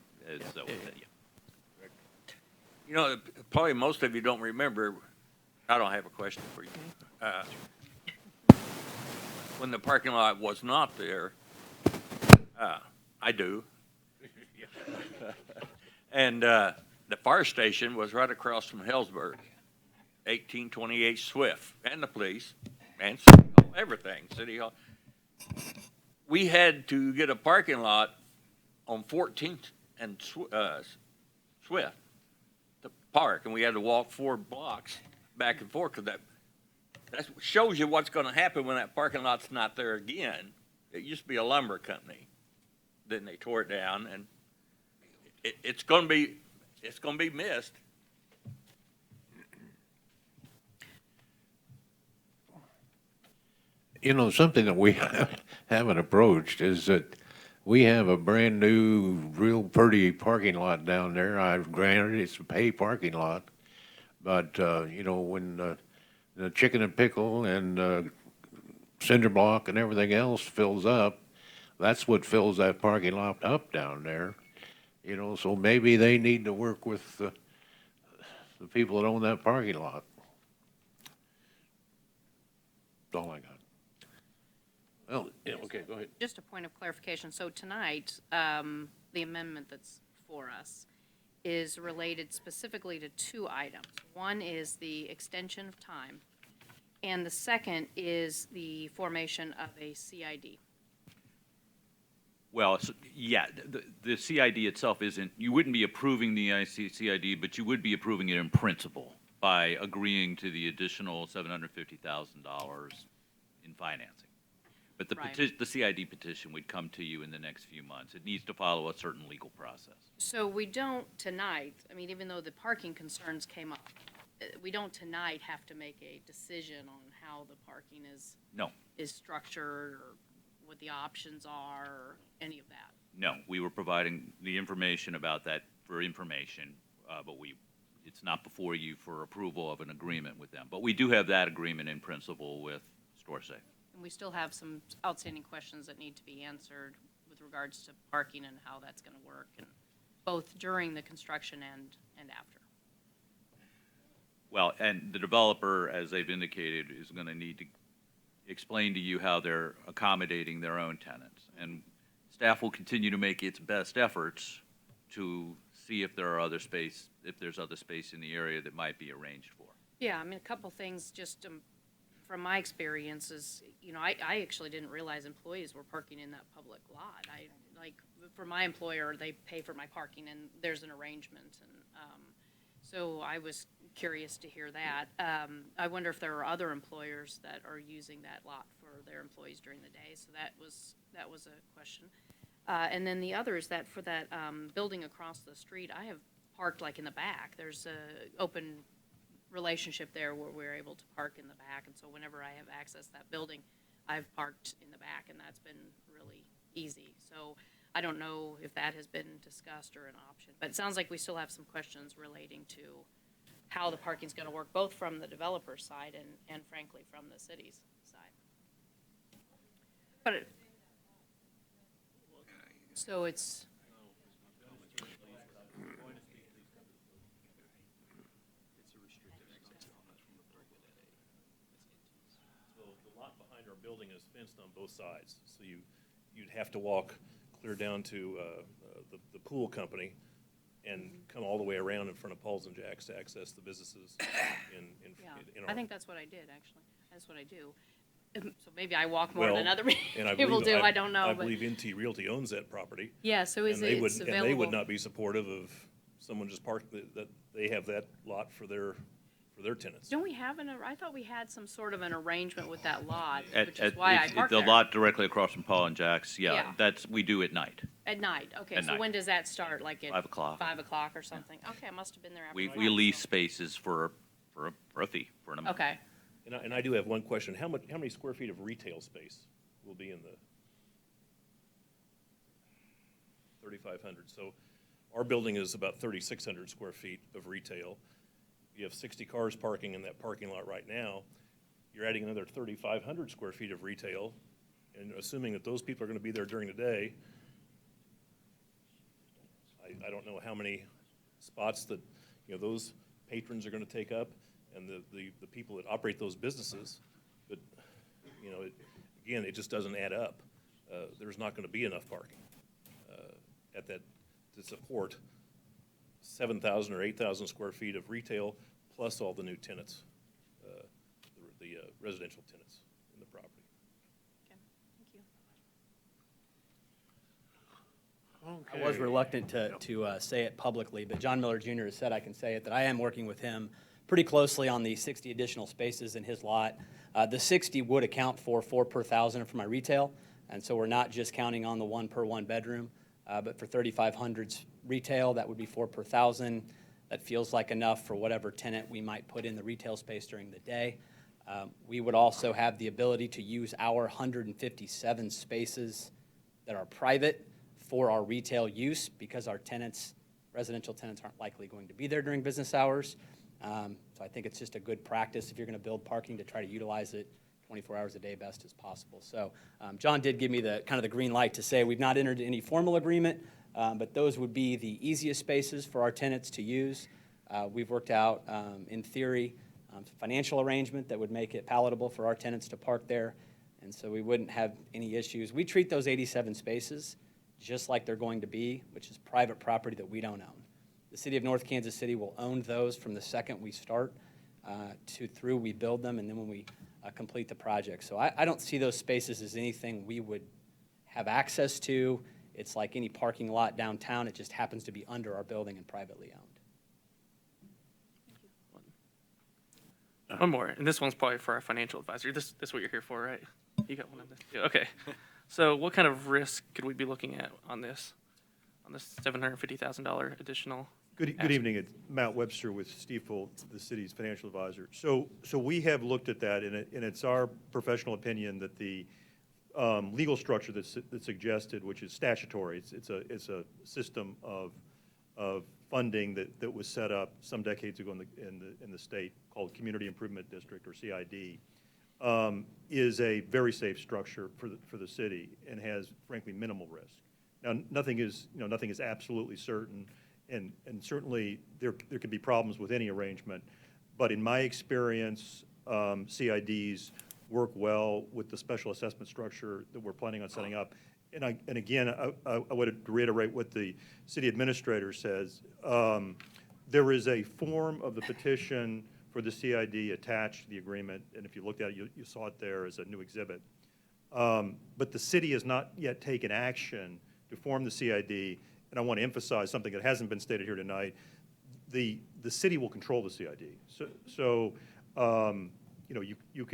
So, yeah. You know, probably most of you don't remember, I don't have a question for you. When the parking lot was not there, I do. And the fire station was right across from Hellsburg, 1828 Swift, and the police, and City Hall, everything, City Hall. We had to get a parking lot on 14th and Swift to park, and we had to walk 4 blocks back and forth, because that shows you what's going to happen when that parking lot's not there again. It used to be a lumber company. Then they tore it down, and it's going to be missed. You know, something that we haven't approached is that we have a brand-new, real pretty parking lot down there. I've granted it's a pay parking lot, but, you know, when the Chicken and Pickle and Cinder Block and everything else fills up, that's what fills that parking lot up down there. You know, so maybe they need to work with the people that own that parking lot. That's all I got. Well, yeah, okay, go ahead. Just a point of clarification. So tonight, the amendment that's for us is related specifically to 2 items. One is the extension of time, and the second is the formation of a CID. Well, yeah, the CID itself isn't, you wouldn't be approving the CID, but you would be approving it in principle by agreeing to the additional $750,000 in financing. But the CID petition would come to you in the next few months. It needs to follow a certain legal process. So we don't tonight, I mean, even though the parking concerns came up, we don't tonight have to make a decision on how the parking is structured, or what the options are, or any of that. No, we were providing the information about that for information, but it's not before you for approval of an agreement with them. But we do have that agreement in principle with StoreSafe. And we still have some outstanding questions that need to be answered with regards to parking and how that's going to work, and both during the construction and after. Well, and the developer, as they've indicated, is going to need to explain to you how they're accommodating their own tenants. And staff will continue to make its best efforts to see if there's other space in the area that might be arranged for. Yeah, I mean, a couple things just from my experiences, you know, I actually didn't realize employees were parking in that public lot. For my employer, they pay for my parking, and there's an arrangement, and so I was curious to hear that. I wonder if there are other employers that are using that lot for their employees during the day. So that was a question. And then the other is that for that building across the street, I have parked like in the back. There's a open relationship there where we're able to park in the back, and so whenever I have access to that building, I've parked in the back, and that's been really easy. So I don't know if that has been discussed or an option, but it sounds like we still have some questions relating to how the parking's going to work, both from the developer's side and frankly from the city's side. But so it's. The lot behind our building is fenced on both sides, so you'd have to walk clear down to the pool company and come all the way around in front of Paul's and Jack's to access the businesses in Yeah, our. I think that's what I did, actually. That's what I do. So maybe I walk more Well, than other and I people believe- do, I don't know, I but, believe NT Realty owns that property. yeah, so is And they it, would, it's and they would available? not be supportive of someone just parked, that they have that lot for their tenants. Don't we have I thought we had some sort of an arrangement with that lot, At- which is at- why I it's parked The there. lot directly across from Paul and Jack's, Yeah. yeah, that's, we do at night. At night, okay, At so night. when does that start, like at? 5 o'clock. 5 o'clock or something? Okay, I must have been there after. We that, lease so- spaces for a fee, for an amount. Okay, And I do have one question. How many square feet of retail space will be in the 3,500? So our building is about 3,600 square feet of retail. You have 60 cars parking in that parking lot right now. You're adding another 3,500 square feet of retail, and assuming that those people are going to be there during the day, I don't know how many spots that, those patrons are going to take up, and the people that operate those businesses, but, again, it just doesn't add up. There's not going to be enough parking at that to support 7,000 or 8,000 square feet of retail, plus all the new tenants, the residential tenants in the property. okay, thank you. I was reluctant to say it publicly, but John Miller Jr. has said I can say it, that I am working with him pretty closely on the 60 additional spaces in his lot. The 60 would account for 4 per 1,000 for my retail, and so we're not just counting on the 1 per 1 bedroom, but for 3,500's retail, that would be 4 per 1,000. That feels like enough for whatever tenant we might put in the retail space during the day. We would also have the ability to use our 157 spaces that are private for our retail use, because our tenants, residential tenants, aren't likely going to be there during business hours. So I think it's just a good practice if you're going to build parking to try to utilize it 24 hours a day best as possible. So John did give me the green light to say we've not entered any formal agreement, but those would be the easiest spaces for our tenants to use. We've worked out, in theory, some financial arrangement that would make it palatable for our tenants to park there, and so we wouldn't have any issues. We treat those 87 spaces just like they're going to be, which is private property that we don't own. The city of North Kansas City will own those from the second we start through we build them, and then when we complete the project. So I don't see those spaces as anything we would have access to. It's like any parking lot downtown. It just happens to be under our building and privately owned. One more, and this one's probably for our financial advisor. This is what you're here for, right? You got one of this too. Okay. So what kind of risk could we be looking at on this $750,000 additional? Good evening. It's Matt Webster with Stifel, the city's financial advisor. So we have looked at that, and it's our professional opinion that the legal structure that's suggested, which is statutory, it's a system of funding that was set up some decades ago in the state called Community Improvement District, or CID, is a very safe structure for the city and has, frankly, minimal risk. Now, nothing is absolutely certain, and certainly there can be problems with any arrangement, but in my experience, CIDs work well with the special assessment structure that we're planning on setting up. And again, I would reiterate what the city administrator says. There is a form of the petition for the CID attached to the agreement, and if you looked at it, you saw it there as a new exhibit. But the city has not yet taken action to form the CID, and I want to emphasize something that hasn't been stated here tonight. The city will control the CID. So you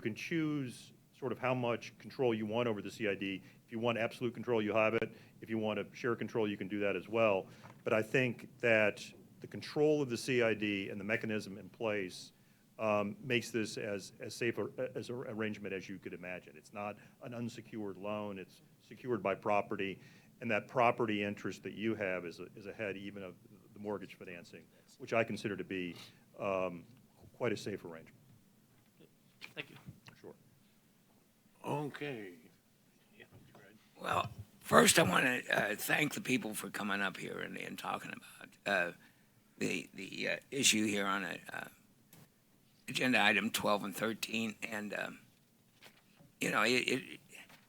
can choose sort of how much control you want over the CID. If you want absolute control, you have it. If you want to share control, you can do that as well. But I think that the control of the CID and the mechanism in place makes this as safe as an arrangement as you could imagine. It's not an unsecured loan. It's secured by property, and that property interest that you have is ahead even of the mortgage financing, which I consider to be quite a safe arrangement. Thank you. Sure. Okay. Well, first I want to thank the people for coming up here and talking about the issue here on agenda item 12 and 13. And,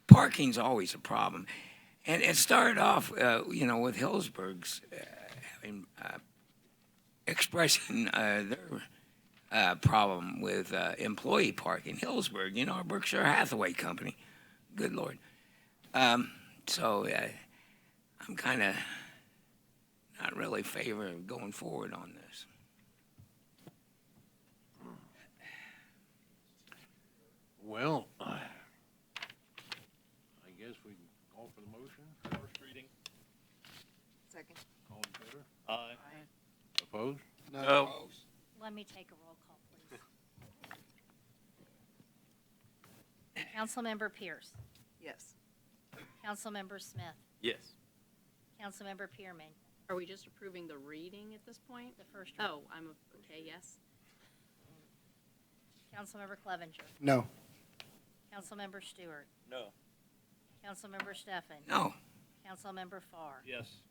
parking's always a problem. And it started off, with Hillsburg's expressing their problem with employee parking. Hillsburg, you know, our Berkshire Hathaway company. Good Lord. So I'm kind of not really favoring going forward on this. Well, I guess we can call for the motion. First reading. Second. All in favor? Aye. Opposed? No. Let me take a roll call, please. Councilmember Pierce. Yes. Councilmember Smith. Yes. Councilmember Pearman. Are we just approving the reading at this point? The first. Oh, okay, yes. Councilmember Clevenger. No. Councilmember Stewart. No. Councilmember Stefan. No. Councilmember Farr. Yes.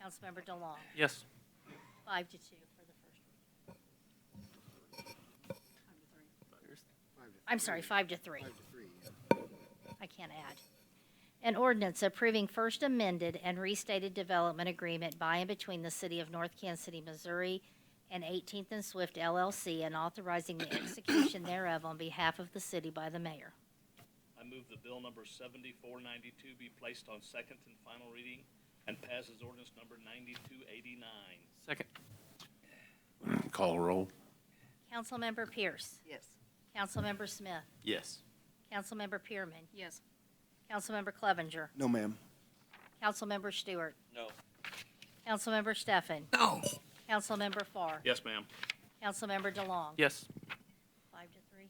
Councilmember DeLong. Yes. 5-2 for the first reading. I'm sorry, 5-3. I can't add. An ordinance approving first amended and restated development agreement by and between the City of North Kansas City, Missouri and 18th and Swift LLC and authorizing the execution thereof on behalf of the city by the mayor. I move the bill number 7492 be placed on second and final reading and pass as ordinance number 9289. Second. Call roll. Councilmember Pierce. Yes. Councilmember Smith. Yes. Councilmember Pearman. Yes. Councilmember Clevenger. No, ma'am. Councilmember Stewart. No. Councilmember Stefan. No. Councilmember Farr. Yes, ma'am. Councilmember DeLong. Yes. 5-3.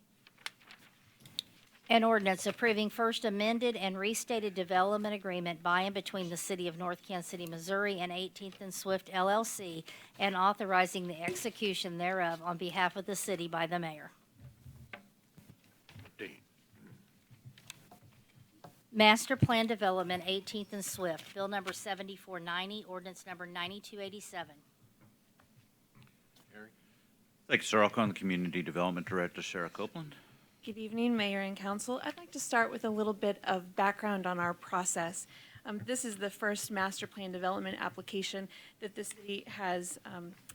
An ordinance approving first amended and restated development agreement by and between the City of North Kansas City, Missouri and 18th and Swift LLC and authorizing the execution thereof on behalf of the city by the mayor. D. Master Plan Development, 18th and Swift, Bill number 7490, ordinance number 9287. Thank you, sir. I'll call on the Community Development Director, Sarah Copeland. Good evening, Mayor and Council. I'd like to start with a little bit of background on our process. This is the first master plan development application that the city has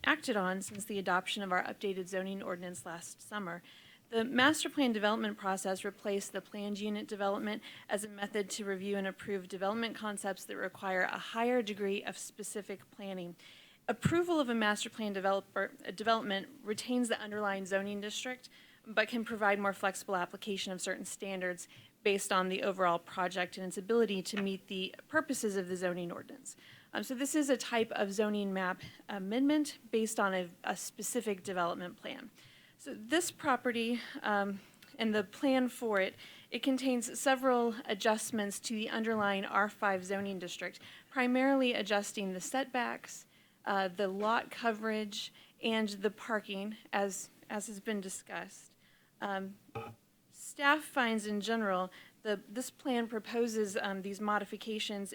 acted on since the adoption of our updated zoning ordinance last summer. The master plan development process replaced the planned unit development as a method to review and approve development concepts that require a higher degree of specific planning. Approval of a master plan development retains the underlying zoning district, but can provide more flexible application of certain standards based on the overall project and its ability to meet the purposes of the zoning ordinance. So this is a type of zoning map amendment based on a specific development plan. So this property and the plan for it, it contains several adjustments to the underlying R5 zoning district, primarily adjusting the setbacks, the lot coverage, and the parking, as has been discussed. Staff finds in general this plan proposes these modifications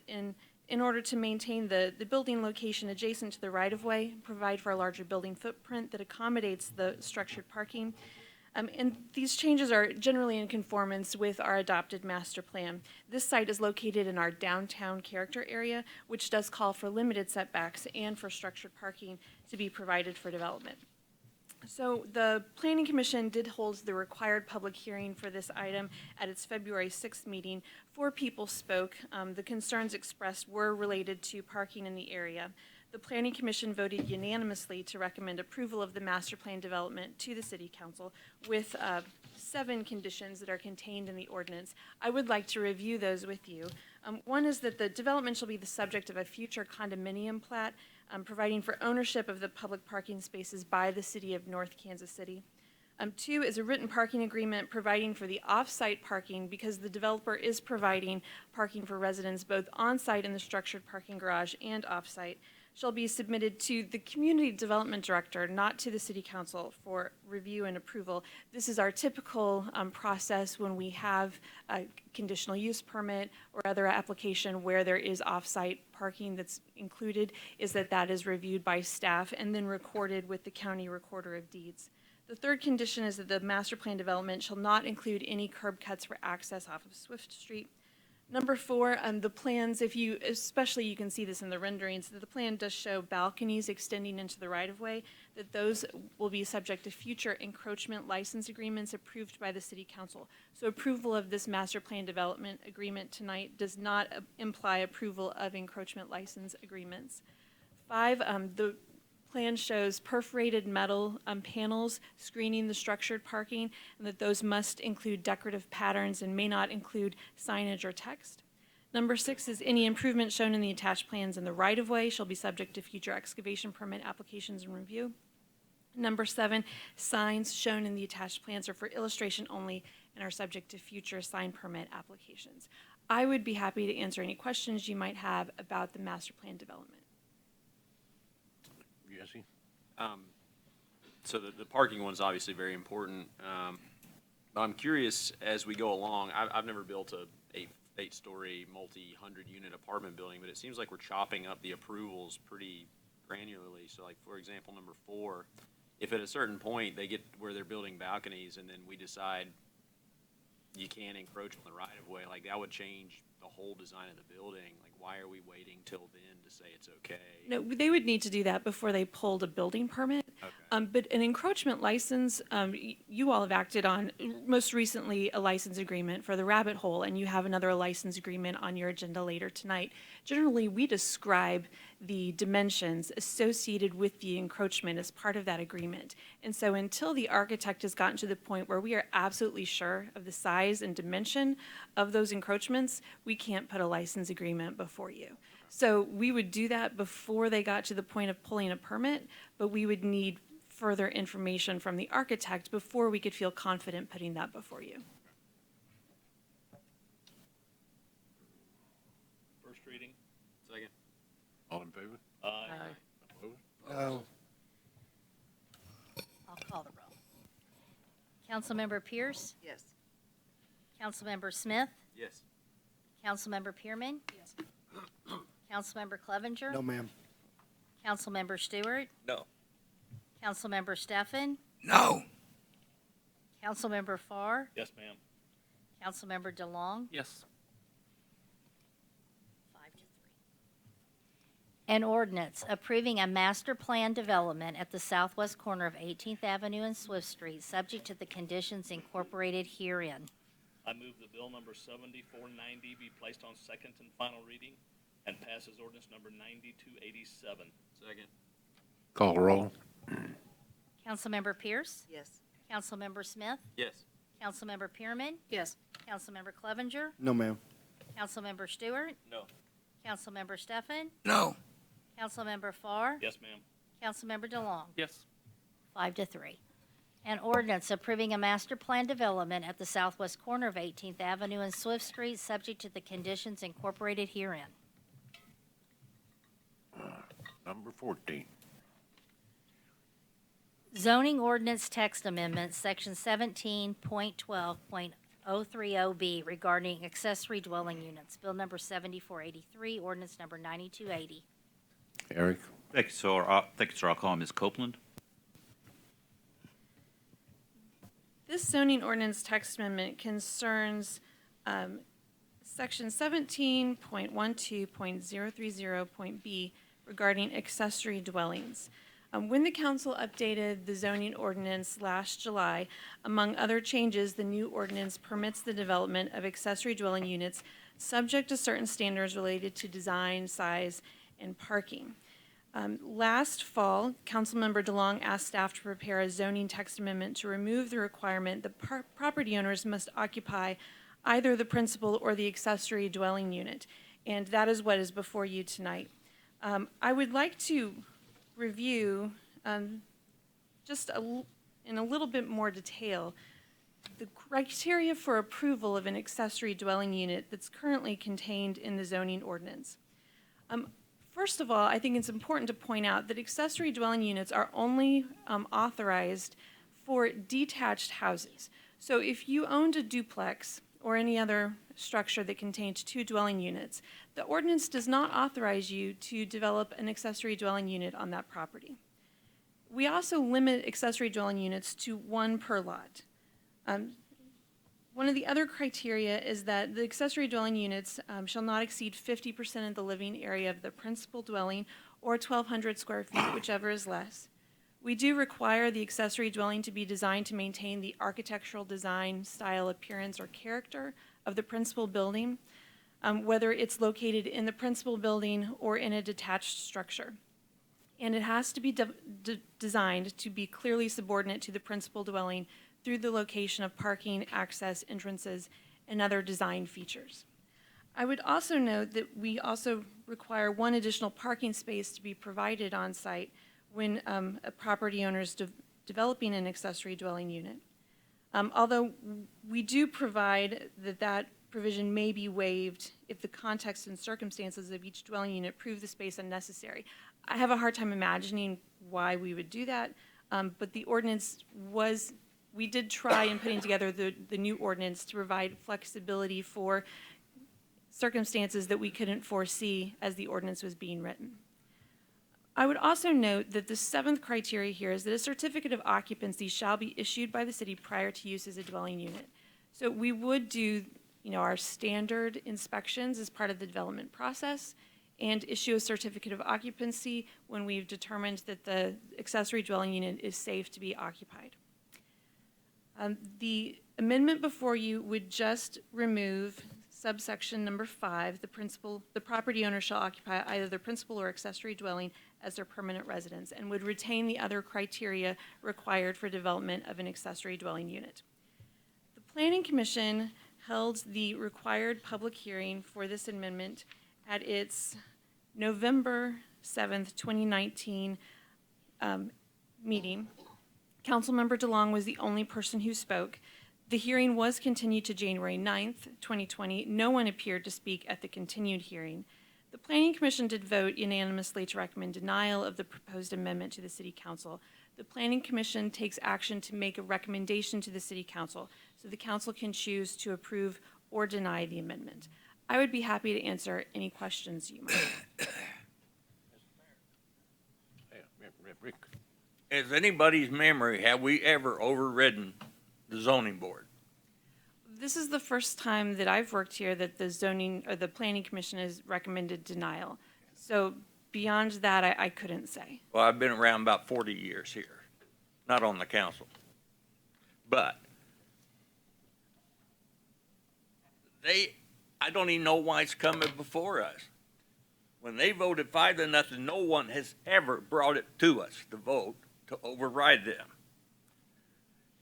in order to maintain the building location adjacent to the right-of-way, provide for a larger building footprint that accommodates the structured parking. And these changes are generally in conformance with our adopted master plan. This site is located in our downtown character area, which does call for limited setbacks and for structured parking to be provided for development. So the Planning Commission did hold the required public hearing for this item at its February 6th meeting. 4 people spoke. The concerns expressed were related to parking in the area. The Planning Commission voted unanimously to recommend approval of the master plan development to the City Council with 7 conditions that are contained in the ordinance. I would like to review those with you. One is that the development shall be the subject of a future condominium plat, providing for ownership of the public parking spaces by the City of North Kansas City. 2 is a written parking agreement providing for the off-site parking because the developer is providing parking for residents both on-site in the structured parking garage and off-site. Shall be submitted to the Community Development Director, not to the City Council, for review and approval. This is our typical process when we have a conditional use permit or other application where there is off-site parking that's included, is that is reviewed by staff and then recorded with the County Recorder of Deeds. The third condition is that the master plan development shall not include any curb cuts for access off of Swift Street. Number 4, the plans, especially you can see this in the renderings, that the plan does show balconies extending into the right-of-way, that those will be subject to future encroachment license agreements approved by the city council. So approval of this master plan development agreement tonight does not imply approval of encroachment license agreements. 5, the plan shows perforated metal panels screening the structured parking, and that those must include decorative patterns and may not include signage or text. Number 6 is any improvement shown in the attached plans in the right-of-way shall be subject to future excavation permit applications and review. Number 7, signs shown in the attached plans are for illustration only and are subject to future sign permit applications. I would be happy to answer any questions you might have about the master plan development. Jesse? So the parking one's obviously very important. But I'm curious, as we go along, I've never built a eight-story, multi-hundred unit apartment building, but it seems like we're chopping up the approvals pretty granularly. So like, for example, number 4, if at a certain point they get where they're building balconies and then we decide you can't encroach on the right-of-way, like that would change the whole design of the building. Like, why are we waiting till then to say it's okay? No, they would need to do that before they pulled a building permit. Okay. But an encroachment license, you all have acted on, most recently, a license agreement for the Rabbit Hole, and you have another license agreement on your agenda later tonight. Generally, we describe the dimensions associated with the encroachment as part of that agreement. And so until the architect has gotten to the point where we are absolutely sure of the size and dimension of those encroachments, we can't put a license agreement before you. So we would do that before they got to the point of pulling a permit, but we would need further information from the architect before we could feel confident putting that before you. First reading? Second. All in favor? Aye. Opposed? No. I'll call the roll. Councilmember Pierce? Yes. Councilmember Smith? Yes. Councilmember Pearman? Yes. Councilmember Clevenger? No, ma'am. Councilmember Stewart? No. Councilmember Steffen? No. Councilmember Farr? Yes, ma'am. Councilmember DeLong? Yes. 5 to 3. An ordinance approving a master plan development at the southwest corner of 18th Avenue and Swift Street, subject to the conditions incorporated herein. I move that bill number 7490 be placed on second and final reading and pass as ordinance number 9287. Second. Call the roll. Councilmember Pierce? Yes. Councilmember Smith? Yes. Councilmember Pearman? Yes. Councilmember Clevenger? No, ma'am. Councilmember Stewart? No. Councilmember Steffen? No. Councilmember Farr? Yes, ma'am. Councilmember DeLong? Yes. 5 to 3. An ordinance approving a master plan development at the southwest corner of 18th Avenue and Swift Street, subject to the conditions incorporated herein. Number 14. Zoning ordinance text amendment, section 17.12.030B regarding accessory dwelling units. Bill number 7483, ordinance number 9280. Eric? Thank you, sir. I'll call Ms. Copeland. This zoning ordinance text amendment concerns section 17.12.030.B regarding accessory dwellings. When the council updated the zoning ordinance last July, among other changes, the new ordinance permits the development of accessory dwelling units subject to certain standards related to design, size, and parking. Last fall, Councilmember DeLong asked staff to prepare a zoning text amendment to remove the requirement that property owners must occupy either the principal or the accessory dwelling unit, and that is what is before you tonight. I would like to review in a little bit more detail the criteria for approval of an accessory dwelling unit that's currently contained in the zoning ordinance. First of all, I think it's important to point out that accessory dwelling units are only authorized for detached houses. So if you owned a duplex or any other structure that contains 2 dwelling units, the ordinance does not authorize you to develop an accessory dwelling unit on that property. We also limit accessory dwelling units to 1 per lot. One of the other criteria is that the accessory dwelling units shall not exceed 50% of the living area of the principal dwelling or 1,200 square feet, whichever is less. We do require the accessory dwelling to be designed to maintain the architectural design, style, appearance, or character of the principal building, whether it's located in the principal building or in a detached structure. And it has to be designed to be clearly subordinate to the principal dwelling through the location of parking, access, entrances, and other design features. I would also note that we also require one additional parking space to be provided on site when a property owner is developing an accessory dwelling unit. Although we do provide that provision may be waived if the context and circumstances of each dwelling unit prove the space unnecessary. I have a hard time imagining why we would do that, but the ordinance we did try in putting together the new ordinance to provide flexibility for circumstances that we couldn't foresee as the ordinance was being written. I would also note that the 7th criteria here is that a certificate of occupancy shall be issued by the city prior to use as a dwelling unit. So we would do, our standard inspections as part of the development process and issue a certificate of occupancy when we've determined that the accessory dwelling unit is safe to be occupied. The amendment before you would just remove subsection number 5, the property owner shall occupy either their principal or accessory dwelling as their permanent residence, and would retain the other criteria required for development of an accessory dwelling unit. The Planning Commission held the required public hearing for this amendment at its November 7th, 2019 meeting. Councilmember DeLong was the only person who spoke. The hearing was continued to January 9th, 2020. No one appeared to speak at the continued hearing. The Planning Commission did vote unanimously to recommend denial of the proposed amendment to the City Council. The Planning Commission takes action to make a recommendation to the City Council, so the Council can choose to approve or deny the amendment. I would be happy to answer any questions you might have. Rick. As anybody's memory, have we ever overridden the zoning board? This is the first time that I've worked here that the zoning or the Planning Commission has recommended denial. So beyond that, I couldn't say. Well, I've been around about 40 years here, not on the council. But I don't even know why it's coming before us. When they voted 5-0, no one has ever brought it to us to vote to override them.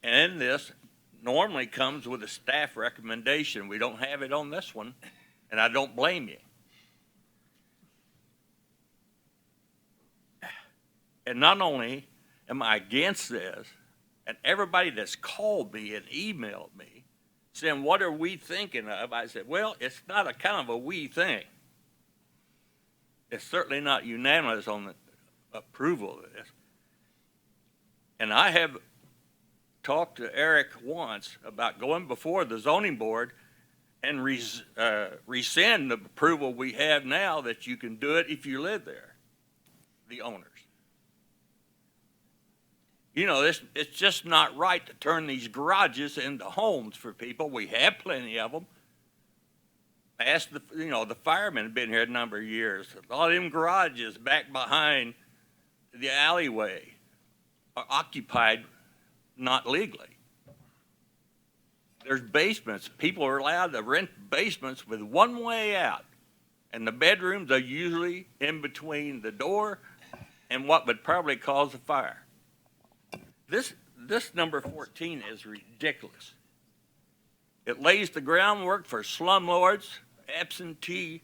And this normally comes with a staff recommendation. We don't have it on this one, and I don't blame you. And not only am I against this, and everybody that's called me and emailed me saying, what are we thinking of? I said, well, it's not a kind of a we thing. It's certainly not unanimous on the approval of this. And I have talked to Eric once about going before the zoning board and rescind the approval we have now that you can do it if you live there, the owners. It's just not right to turn these garages into homes for people. We have plenty of them. Ask the firemen have been here a number of years. A lot of them garages back behind the alleyway are occupied not legally. There's basements. People are allowed to rent basements with one way out. And the bedrooms are usually in between the door and what would probably cause a fire. This number 14 is ridiculous. It lays the groundwork for slumlords, absentee,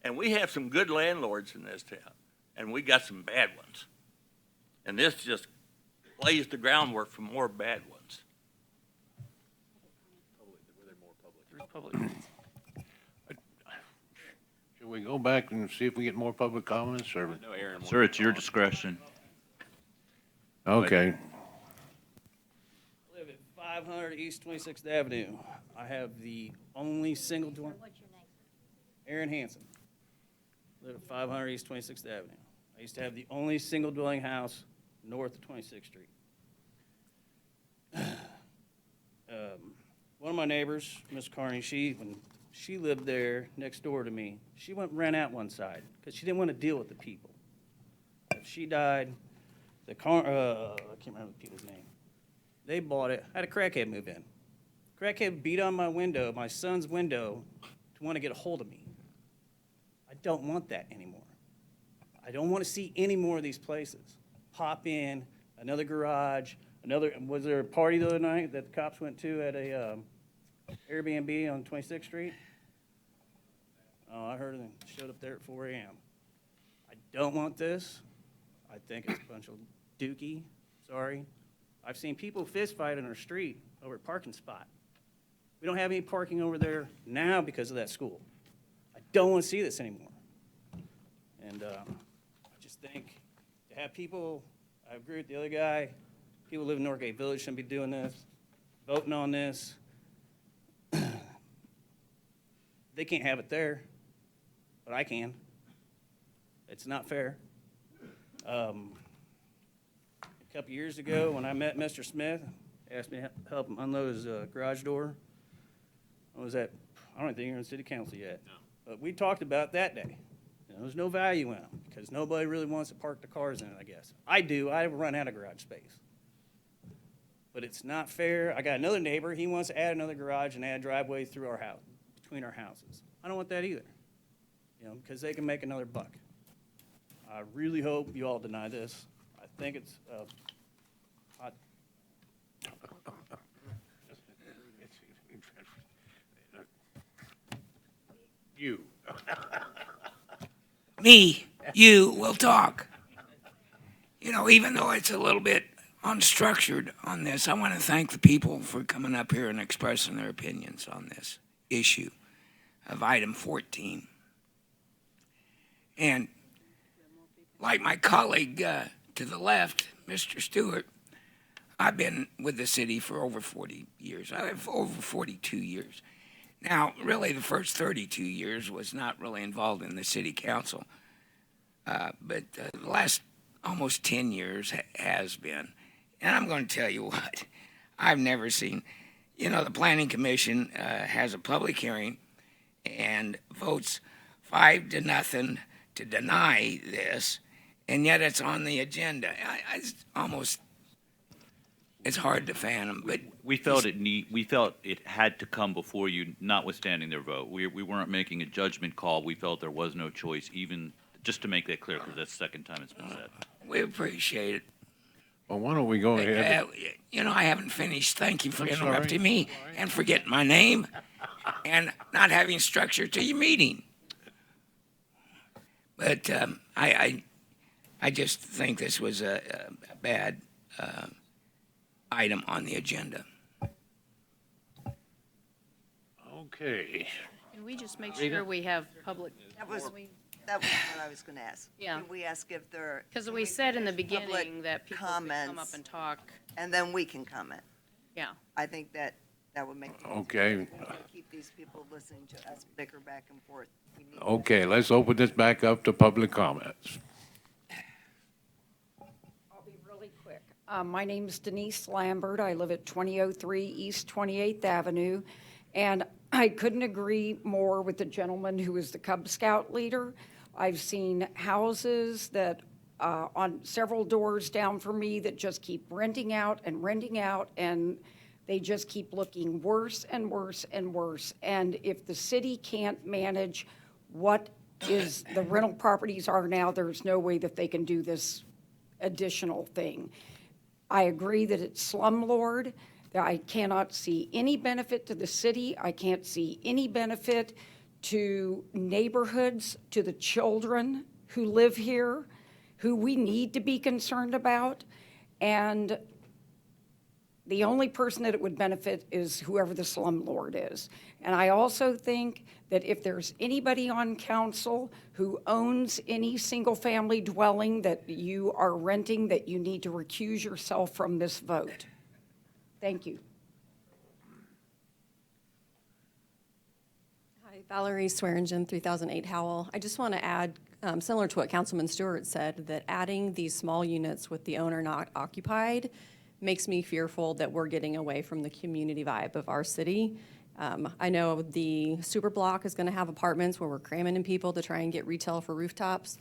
and we have some good landlords in this town, and we got some bad ones. And this just lays the groundwork for more bad ones. Should we go back and see if we get more public comments, or? No, Aaron. Sir, it's your discretion. Okay. I live at 500 East 26th Avenue. I have the only single dwelling. What's your name? Aaron Hansen. Live at 500 East 26th Avenue. I used to have the only single dwelling house north of 26th Street. One of my neighbors, Miss Carney, when she lived there next door to me, she went and ran out one side because she didn't want to deal with the people. If she died, I can't remember the people's name. They bought it. I had a crackhead move in. Crackhead beat on my window, my son's window, to want to get a hold of me. I don't want that anymore. I don't want to see any more of these places. Pop in, another garage, was there a party the other night that the cops went to at a Airbnb on 26th Street? Oh, I heard them showed up there at 4 a.m. I don't want this. I think it's a bunch of dookie, sorry. I've seen people fist fight in our street over a parking spot. We don't have any parking over there now because of that school. I don't want to see this anymore. And I just think to have people, I agree with the other guy, people living in Northgate Village shouldn't be doing this, voting on this. They can't have it there, but I can. It's not fair. A couple years ago, when I met Mr. Smith, asked me to help him unload his garage door. I don't think you're in city council yet. No. But we talked about that day. There's no value in them because nobody really wants to park the cars in it, I guess. I do. I run out of garage space. But it's not fair. I got another neighbor. He wants to add another garage and add a driveway through our house, between our houses. I don't want that either, because they can make another buck. I really hope you all deny this. I think it's hot. You. Me, you will talk. Even though it's a little bit unstructured on this, I want to thank the people for coming up here and expressing their opinions on this issue of item 14. And like my colleague to the left, Mr. Stewart, I've been with the city for over 40 years. I have over 42 years. Now, really, the first 32 years was not really involved in the city council, but the last almost 10 years has been. And I'm going to tell you what, I've never seen, the Planning Commission has a public hearing and votes 5-0 to deny this, and yet it's on the agenda. It's hard to fathom, but We felt it had to come before you, notwithstanding their vote. We weren't making a judgment call. We felt there was no choice, even, just to make that clear, because that's the second time it's been said. we appreciate it. Well, why don't we go ahead? I haven't finished. Thank you for I'm interrupting sorry. me and for getting my name and not having structure to your meeting. But I just think this was a bad item on the agenda. Okay. Can we just make Rita? sure we have public? That was what I was going to ask. Yeah. Can we ask if there? Because can we said in the finish public beginning that people could come up comments, and talk. and then we can comment. Yeah. I think that would make. it easier. Okay. We can't keep these people listening to us bicker back and forth. We need- Okay, let's open this back up to public comments. I'll be really quick. My name's Denise Lambert. I live at 2003 East 28th Avenue, and I couldn't agree more with the gentleman who is the Cub Scout leader. I've seen houses that, on several doors down from me that just keep renting out, and they just keep looking worse and worse and worse. And if the city can't manage what is the rental properties are now, there's no way that they can do this additional thing. I agree that it's slumlord, that I cannot see any benefit to the city. I can't see any benefit to neighborhoods, to the children who live here, who we need to be concerned about. And the only person that it would benefit is whoever the slumlord is. And I also think that if there's anybody on council who owns any single-family dwelling that you are renting, that you need to recuse yourself from this vote. Thank you. Hi, Valerie Swearingen, 3008 Howell. I just want to add, similar to what Councilman Stewart said, that adding these small units with the owner not occupied makes me fearful that we're getting away from the community vibe of our city. I know the super block is going to have apartments where we're cramming in people to try and get retail for rooftops.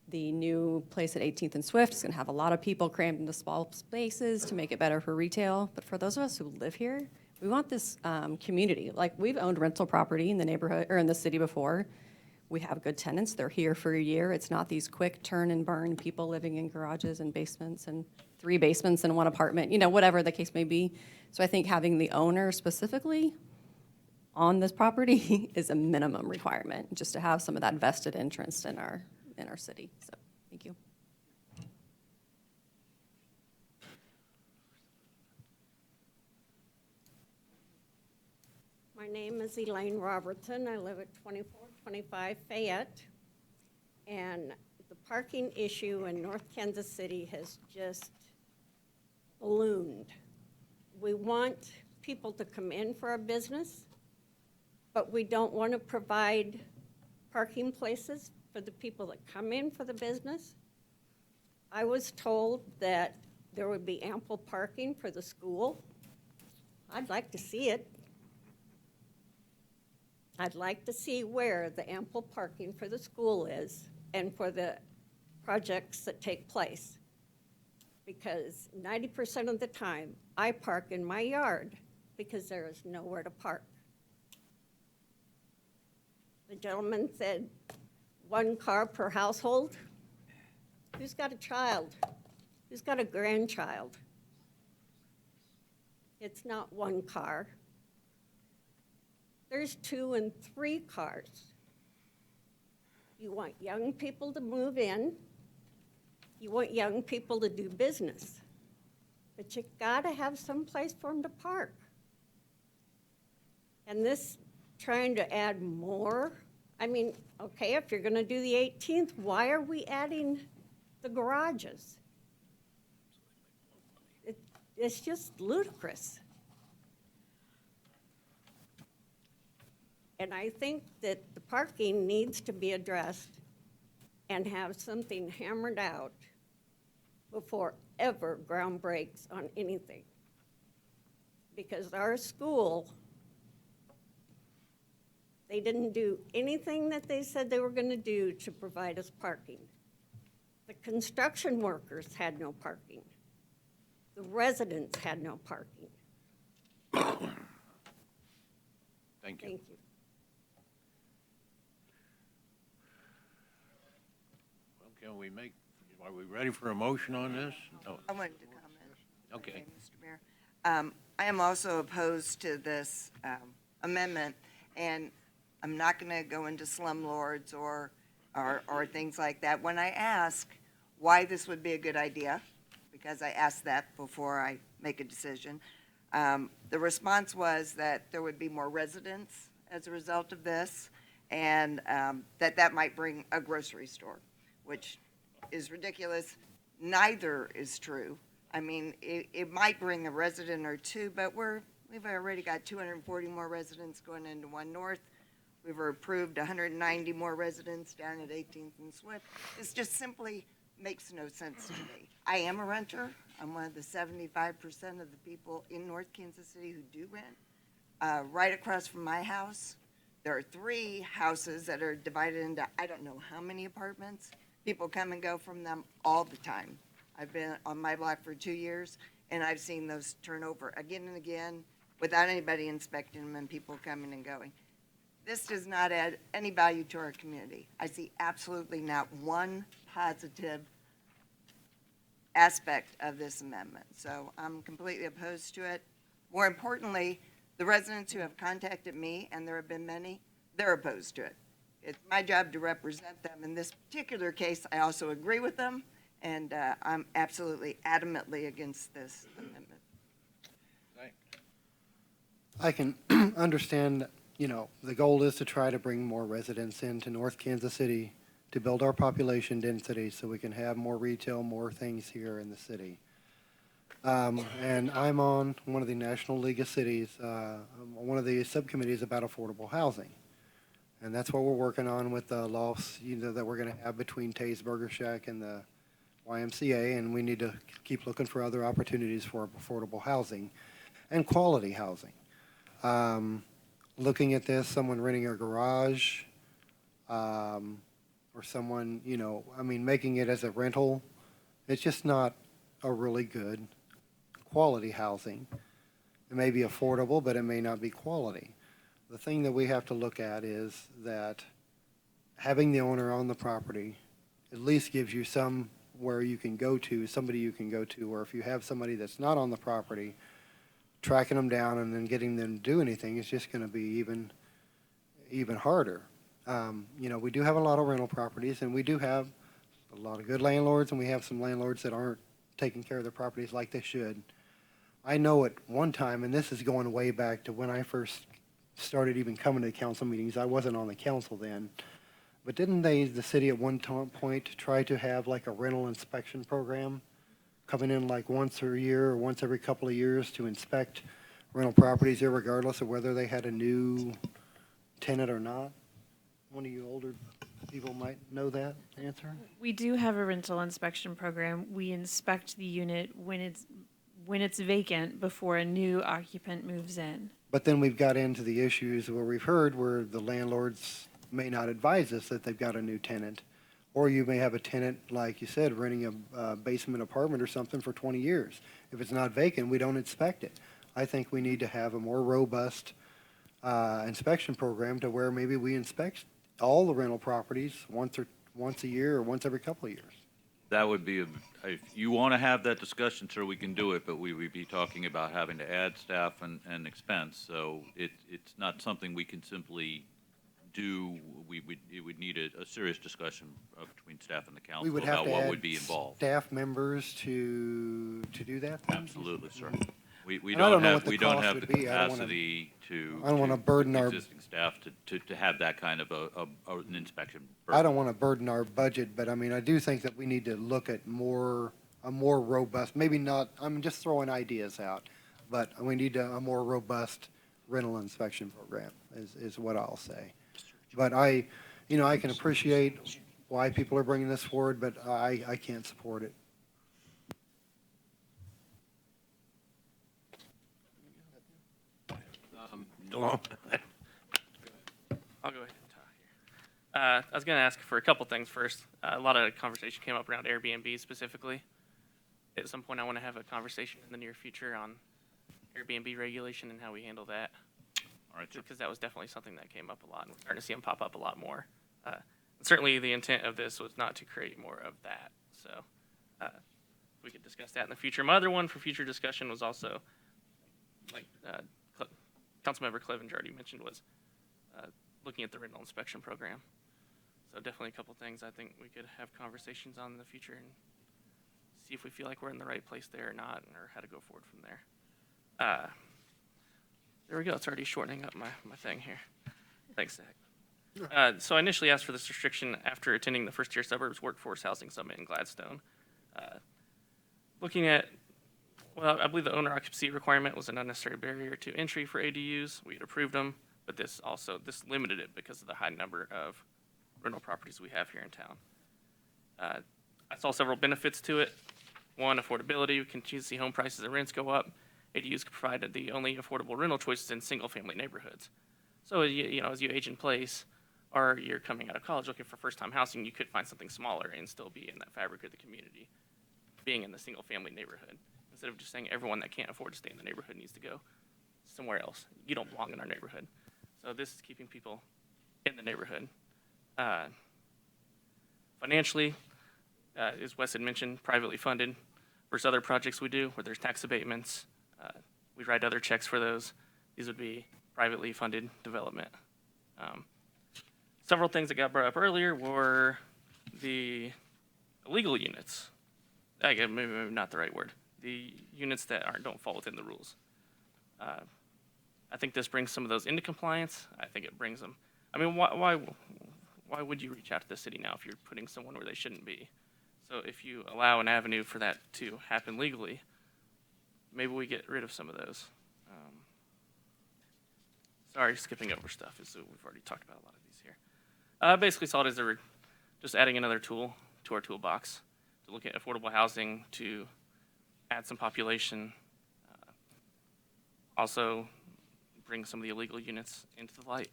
The new place at 18th and Swift is going to have a lot of people crammed into small spaces to make it better for retail. But for those of us who live here, we want this community. Like, we've owned rental property in the neighborhood or in the city before. We have good tenants. They're here for a year. It's not these quick turn and burn people living in garages and basements and 3 basements and 1 apartment, whatever the case may be. So I think having the owner specifically on this property is a minimum requirement, just to have some of that vested interest in our city. So, thank you. My name is Elaine Robertson. I live at 2425 Fayette. And the parking issue in North Kansas City has just ballooned. We want people to come in for our business, but we don't want to provide parking places for the people that come in for the business. I was told that there would be ample parking for the school. I'd like to see it. I'd like to see where the ample parking for the school is and for the projects that take place. Because 90% of the time, I park in my yard because there is nowhere to park. The gentleman said 1 car per household. Who's got a child? Who's got a grandchild? It's not 1 car. There's 2 and 3 cars. You want young people to move in. You want young people to do business. But you gotta have some place for them to park. And this trying to add more, I mean, okay, if you're gonna do the 18th, why are we adding the garages? It's just ludicrous. And I think that the parking needs to be addressed and have something hammered out before ever ground breaks on anything. Because our school, they didn't do anything that they said they were gonna do to provide us parking. The construction workers had no parking. The residents had no parking. Thank you. Thank you. Well, can we make, are we ready for a motion on this? No. I wanted to comment. Okay. Mr. Mayor. I am also opposed to this amendment, and I'm not going to go into slumlords or things like that. When I ask why this would be a good idea, because I asked that before I make a decision, the response was that there would be more residents as a result of this, and that might bring a grocery store, which is ridiculous. Neither is true. I mean, it might bring a resident or 2, but we've already got 240 more residents going into 1 North. We've approved 190 more residents down at 18th and Swift. This just simply makes no sense to me. I am a renter. I'm one of the 75% of the people in North Kansas City who do rent. Right across from my house, there are 3 houses that are divided into I don't know how many apartments. People come and go from them all the time. I've been on my block for 2 years, and I've seen those turn over again and again without anybody inspecting them and people coming and going. This does not add any value to our community. I see absolutely not one positive aspect of this amendment. So I'm completely opposed to it. More importantly, the residents who have contacted me, and there have been many, they're opposed to it. It's my job to represent them. In this particular case, I also agree with them, and I'm absolutely adamantly against this amendment. I can understand, the goal is to try to bring more residents into North Kansas City to build our population density so we can have more retail, more things here in the city. And I'm on one of the National League of Cities, one of the subcommittees about affordable housing. And that's what we're working on with the lofts, that we're going to have between Tay's Burger Shack and the YMCA, and we need to keep looking for other opportunities for affordable housing and quality housing. Looking at this, someone renting a garage, or someone, making it as a rental, it's just not a really good quality housing. It may be affordable, but it may not be quality. The thing that we have to look at is that having the owner on the property at least gives you somewhere you can go to, somebody you can go to, or if you have somebody that's not on the property, tracking them down and then getting them to do anything is just going to be even harder. We do have a lot of rental properties, and we do have a lot of good landlords, and we have some landlords that aren't taking care of their properties like they should. I know at one time, and this is going way back to when I first started even coming to the council meetings, I wasn't on the council then, but didn't the city at one point try to have like a rental inspection program coming in like once a year or once every couple of years to inspect rental properties regardless of whether they had a new tenant or not? One of you older people might know that answer. We do have a rental inspection program. We inspect the unit when it's vacant before a new occupant moves in. But then we've got into the issues where we've heard where the landlords may not advise us that they've got a new tenant. Or you may have a tenant, like you said, renting a basement apartment or something for 20 years. If it's not vacant, we don't inspect it. I think we need to have a more robust inspection program to where maybe we inspect all the rental properties once a year or once every couple of years. That would be, if you want to have that discussion, sure, we can do it, but we would be talking about having to add staff and expense. So it's not something we can simply do. It would need a serious discussion between staff and the We council would have about to what add would be involved. staff members to do that then? Absolutely, sir. We And I don't don't know have, what the we don't cost have the would be. I don't wanna- capacity to. I don't wanna burden our- Existing staff to have that kind of an inspection. I don't want to burden our budget, but I do think that we need to look at a more robust, maybe not, I'm just throwing ideas out, but we need a more robust rental inspection program is what I'll say. But I can appreciate why people are bringing this forward, but I can't support it. I'll go ahead and talk here. I was going to ask for a couple things first. A lot of conversation came up around Airbnb specifically. At some point, I want to have a conversation in the near future on Airbnb regulation and how we handle that. All right, sir. Because that was definitely something that came up a lot, and we're starting to see them pop up a lot more. Certainly, the intent of this was not to create more of that. So we could discuss that in the future. My other one for future discussion was also, like Councilmember Clevenger already mentioned, was looking at the rental inspection program. So definitely a couple things I think we could have conversations on in the future and see if we feel like we're in the right place there or not, or how to go forward from there. There we go. It's already shortening up my thing here. Thanks, Zach. So I initially asked for this restriction after attending the First Tier Suburbs Workforce Housing Summit in Gladstone. Looking at, I believe the owner occupancy requirement was an unnecessary barrier to entry for ADUs. We had approved them, but this limited it because of the high number of rental properties we have here in town. I saw several benefits to it. One, affordability. We continue to see home prices and rents go up. ADUs can provide the only affordable rental choices in single-family neighborhoods. So, as you age in place, or you're coming out of college looking for first-time housing, you could find something smaller and still be in that fabric of the community, being in the single-family neighborhood. Instead of just saying everyone that can't afford to stay in the neighborhood needs to go somewhere else. You don't belong in our neighborhood. So this is keeping people in the neighborhood. Financially, as Wes had mentioned, privately funded versus other projects we do where there's tax abatements. We write other checks for those. These would be privately funded development. Several things that got brought up earlier were the illegal units. Again, maybe not the right word. The units that don't fall within the rules. I think this brings some of those into compliance. I think it brings them. Why would you reach out to the city now if you're putting someone where they shouldn't be? So if you allow an avenue for that to happen legally, maybe we get rid of some of those. Sorry, skipping over stuff. We've already talked about a lot of these here. Basically, saw it as just adding another tool to our toolbox look at affordable housing to add some population. Also bring some of the illegal units into the light.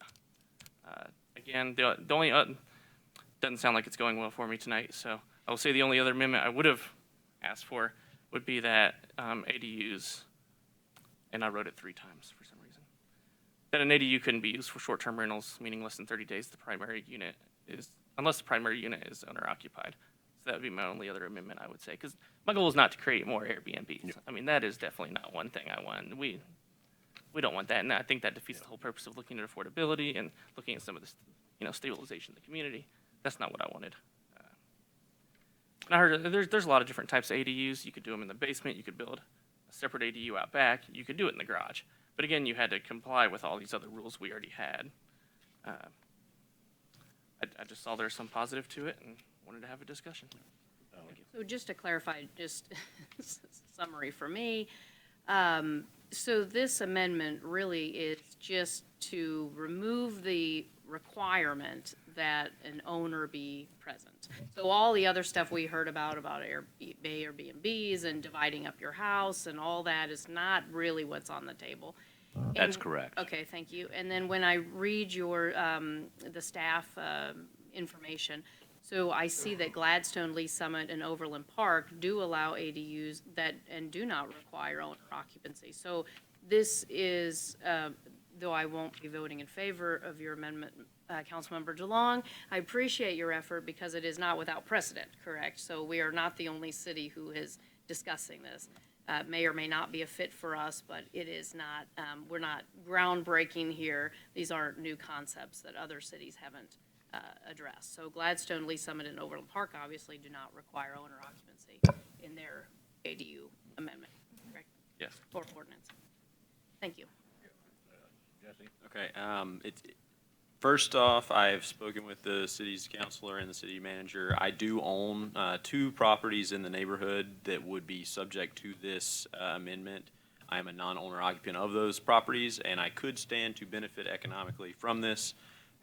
Again, the only, doesn't sound like it's going well for me tonight, so I will say the only other amendment I would have asked for would be that ADUs, and I wrote it 3 times for some reason, that an ADU couldn't be used for short-term rentals, meaning less than 30 days, the primary unit is, unless the primary unit is owner-occupied. So that would be my only other amendment, I would say, because my goal is not to create more Airbnbs. I mean, that is definitely not one thing I want. We don't want that, and I think that defeats the whole purpose of looking at affordability and looking at some of the, stabilization of the community. That's not what I wanted. And I heard there's a lot of different types of ADUs. You could do them in the basement. You could build a separate ADU out back. You could do it in the garage. But again, you had to comply with all these other rules we already had. I just saw there's some positive to it and wanted to have a discussion. Thank you. So just to clarify, just summary for me. So this amendment really is just to remove the requirement that an owner be present. So all the other stuff we heard about Airbnbs and dividing up your house and all that is not really what's on the table. That's And- correct. Okay, thank you. And then when I read your, the staff information, so I see that Gladstone, Lee Summit, and Overland Park do allow ADUs that, and do not require owner occupancy. So this is, though I won't be voting in favor of your amendment, Councilmember DeLong, I appreciate your effort because it is not without precedent, correct? So we are not the only city who is discussing this. May or may not be a fit for us, but it is not, we're not groundbreaking here. These aren't new concepts that other cities haven't addressed. So Gladstone, Lee Summit, and Overland Park obviously do not require owner occupancy in their ADU amendment, correct? Yes. Or ordinance. Thank you. Jesse? Okay, first off, I've spoken with the city's councilor and the city manager. I do own 2 properties in the neighborhood that would be subject to this amendment. I am a non-owner occupant of those properties, and I could stand to benefit economically from this.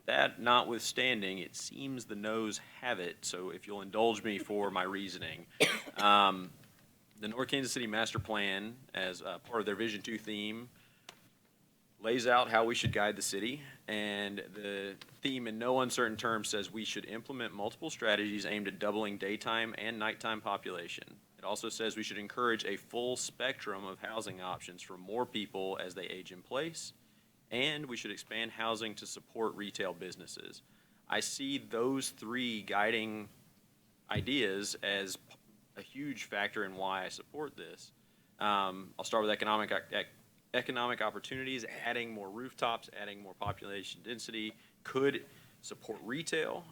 That notwithstanding, it seems the noes have it, so if you'll indulge me for my reasoning. The North Kansas City Master Plan, as part of their Vision 2 theme, lays out how we should guide the city, and the theme in no uncertain terms says we should implement multiple strategies aimed at doubling daytime and nighttime population. It also says we should encourage a full spectrum of housing options for more people as they age in place, and we should expand housing to support retail businesses. I see those 3 guiding ideas as a huge factor in why I support this. I'll start with economic opportunities. Adding more rooftops, adding more population density could support retail,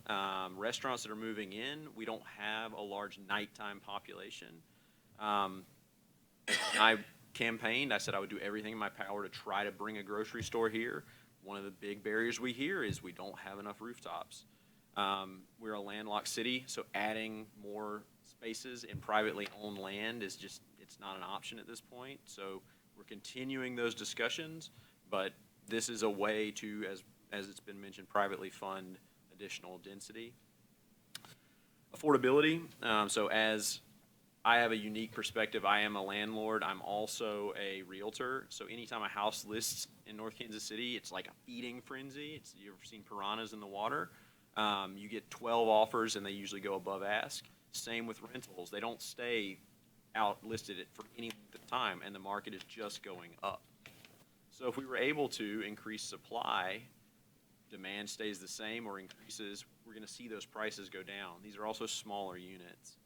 restaurants that are moving in. We don't have a large nighttime population. I campaigned, I said I would do everything in my power to try to bring a grocery store here. One of the big barriers we hear is we don't have enough rooftops. We're a landlocked city, so adding more spaces in privately owned land is just, it's not an option at this point. So we're continuing those discussions, but this is a way to, as it's been mentioned, privately fund additional density. Affordability, so as I have a unique perspective, I am a landlord, I'm also a realtor, so anytime a house lists in North Kansas City, it's like a feeding frenzy. You ever seen piranhas in the water? You get 12 offers and they usually go above ask. Same with rentals, they don't stay out listed for any length of time, and the market is just going up. So if we were able to increase supply, demand stays the same or increases, we're going to see those prices go down. These are also smaller units.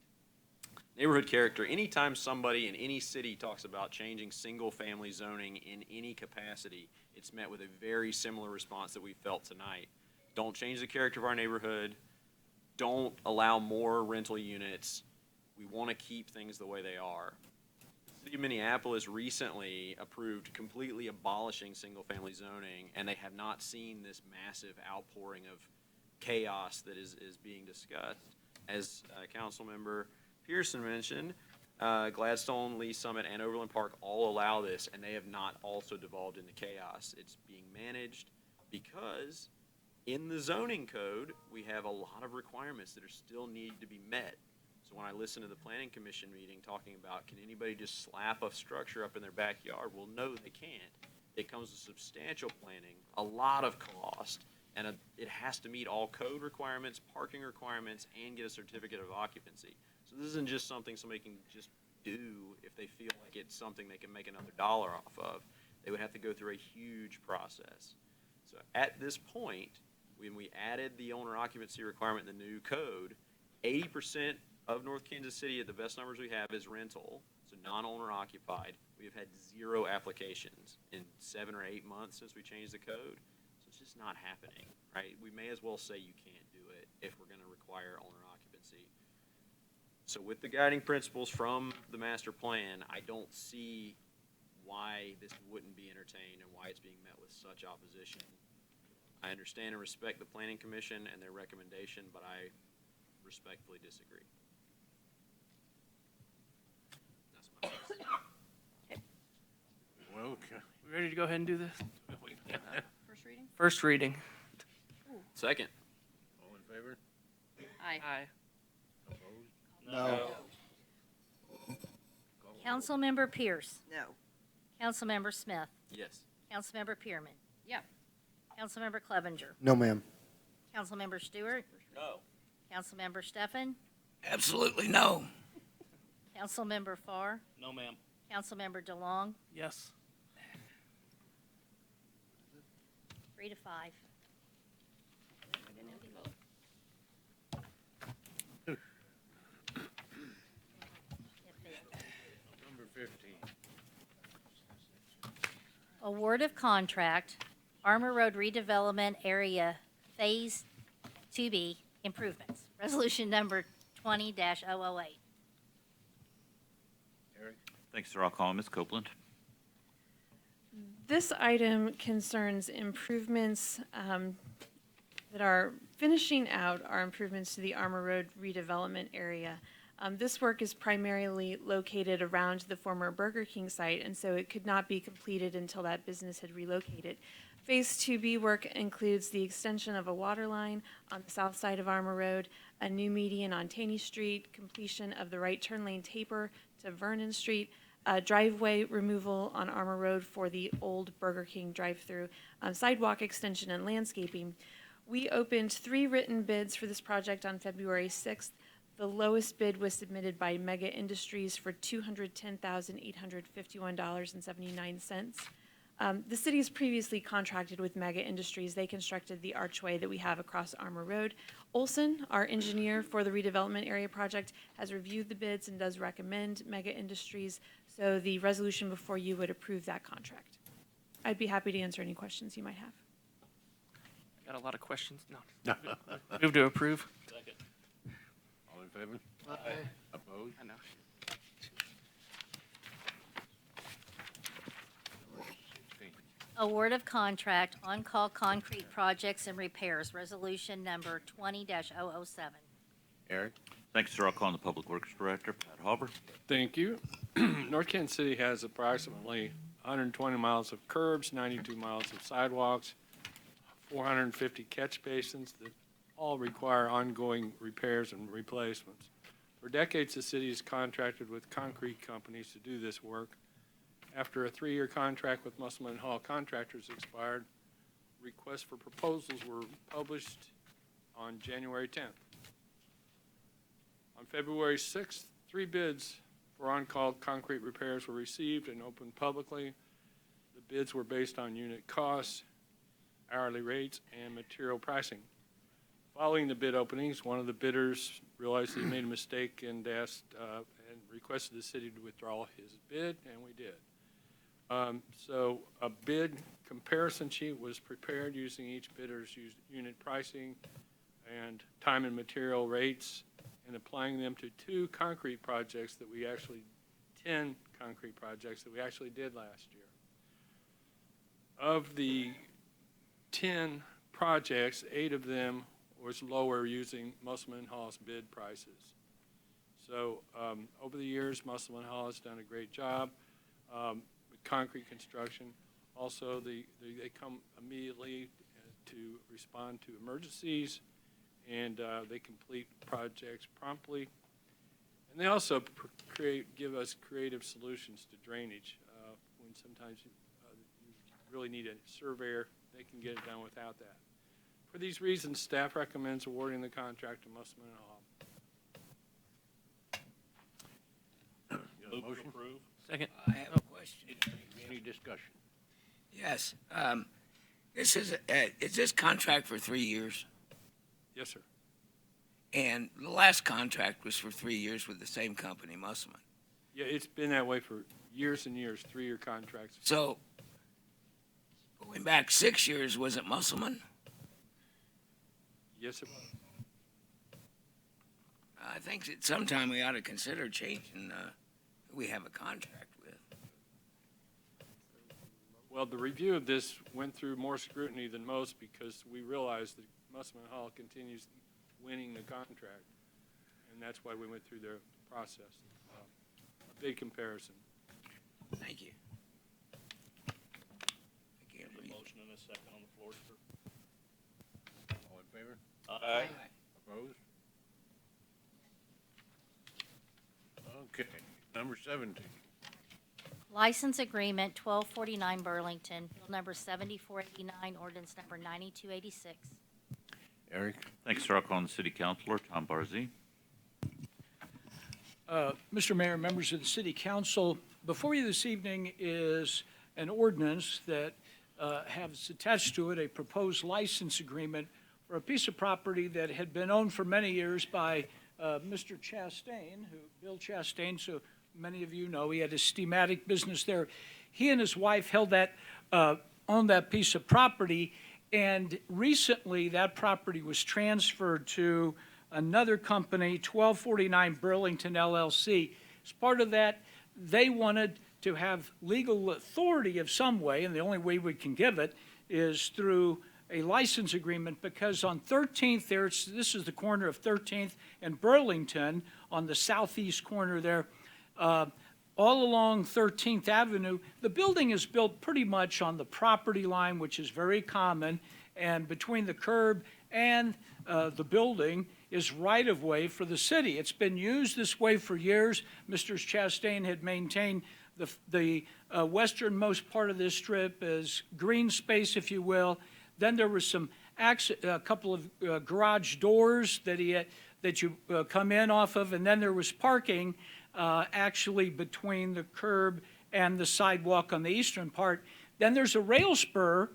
Neighborhood character, anytime somebody in any city talks about changing single-family zoning in any capacity, it's met with a very similar response that we felt tonight. Don't change the character of our neighborhood. Don't allow more rental units. We want to keep things the way they are. The city of Minneapolis recently approved completely abolishing single-family zoning, and they have not seen this massive outpouring of chaos that is being discussed. As Councilmember Pearson mentioned, Gladstone, Lee Summit, and Overland Park all allow this, and they have not also devolved into chaos. It's being managed because in the zoning code, we have a lot of requirements that are still need to be met. So when I listen to the planning commission meeting talking about, can anybody just slap a structure up in their backyard? Well, no, they can't. It comes with substantial planning, a lot of cost, and it has to meet all code requirements, parking requirements, and get a certificate of occupancy. So this isn't just something somebody can just do if they feel like it's something they can make another dollar off of. They would have to go through a huge process. So at this point, when we added the owner occupancy requirement in the new code, 80% of North Kansas City, at the best numbers we have, is rental, so non-owner occupied. We have had 0 applications in 7 or 8 months since we changed the code. So it's just not happening, right? We may as well say you can't do it if we're going to require owner occupancy. So with the guiding principles from the master plan, I don't see why this wouldn't be entertained and why it's being met with such opposition. I understand and respect the planning commission and their recommendation, but I respectfully disagree. That's my piece. Well, okay. We ready to go ahead and do this? First reading? First reading. Second. All in favor? Aye. Aye. Opposed? No. Councilmember Pierce. No. Councilmember Smith. Yes. Councilmember Pearman. Yeah. Councilmember Clevenger. No, ma'am. Councilmember Stewart. No. Councilmember Stefan. Absolutely no. Councilmember Farr. No, ma'am. Councilmember DeLong. Yes. 3 to 5. Number 15. Award of contract, Armor Road redevelopment area Phase 2B improvements. Resolution number 20-008. Eric? Thanks, sir. I'll call Ms. Copeland. This item concerns improvements that are finishing out our improvements to the Armor Road redevelopment area. This work is primarily located around the former Burger King site, and so it could not be completed until that business had relocated. Phase 2B work includes the extension of a water line on the south side of Armor Road, a new median on Taney Street, completion of the right turn lane taper to Vernon Street, driveway removal on Armor Road for the old Burger King drive-through, sidewalk extension and landscaping. We opened 3 written bids for this project on February 6th. The lowest bid was submitted by Mega Industries for $210,851.79. The city has previously contracted with Mega Industries. They constructed the archway that we have across Armor Road. Olson, our engineer for the redevelopment area project, has reviewed the bids and does recommend Mega Industries, so the resolution before you would approve that contract. I'd be happy to answer any questions you might have. Got a lot of questions? No. Move to approve. Second. All in favor? Aye. Opposed? I know. Number 16. Award of contract, on-call concrete projects and repairs. Resolution number 20-007. Eric? Thanks, sir. I'll call on the Public Works Director, Pat Hauber. Thank you. North Kansas City has approximately 120 miles of curbs, 92 miles of sidewalks, 450 catch basins that all require ongoing repairs and replacements. For decades, the city has contracted with concrete companies to do this work. After a 3-year contract with Musselman Hall Contractors expired, requests for proposals were published on January 10th. On February 6th, 3 bids for on-call concrete repairs were received and opened publicly. The bids were based on unit costs, hourly rates, and material pricing. Following the bid openings, one of the bidders realized he made a mistake and asked and requested the city to withdraw his bid, and we did. So a bid comparison sheet was prepared using each bidder's unit pricing and time and material rates, and applying them to 2 concrete projects that we actually, 10 concrete projects that we actually did last year. Of the 10 projects, 8 of them was lower using Musselman Hall's bid prices. So over the years, Musselman Hall has done a great job with concrete construction. Also, they come immediately to respond to emergencies, and they complete projects promptly. And they also give us creative solutions to drainage, when sometimes you really need a surveyor, they can get it done without that. For these reasons, staff recommends awarding the contract to Musselman and Hall. Got a motion? Second. I have a question. Any discussion? Yes. Is this contract for 3 years? Yes, sir. And the last contract was for 3 years with the same company, Musselman. Yeah, it's been that way for years and years, 3-year contracts. So, going back 6 years, was it Musselman? Yes, it was. I think that sometime we ought to consider changing who we have a contract with. Well, the review of this went through more scrutiny than most because we realized that Musselman Hall continues winning the contract, and that's why we went through the process. A big comparison. Thank you. I can't read. Motion and a second on the floor, sir. All in favor? Aye. Opposed? Okay, number 17. License Agreement 1249 Burlington, Bill number 7489, ordinance number 9286. Eric? Thanks, sir. I'll call on the city councilor, Tom Barzee. Mr. Mayor, members of the City Council, before you this evening is an ordinance that has attached to it a proposed license agreement for a piece of property that had been owned for many years by Mr. Chastain, Bill Chastain, so many of you know he had a steamatic business there. He and his wife owned that piece of property, and recently that property was transferred to another company, 1249 Burlington LLC. As part of that, they wanted to have legal authority of some way, and the only way we can give it is through a license agreement, because on 13th there, this is the corner of 13th and Burlington, on the southeast corner there, all along 13th Avenue, the building is built pretty much on the property line, which is very common, and between the curb and the building is right-of-way for the city. It's been used this way for years. Mr. Chastain had maintained the westernmost part of this strip as green space, if you will. Then there was a couple of garage doors that you come in off of, and then there was parking actually between the curb and the sidewalk on the eastern part. Then there's a rail spur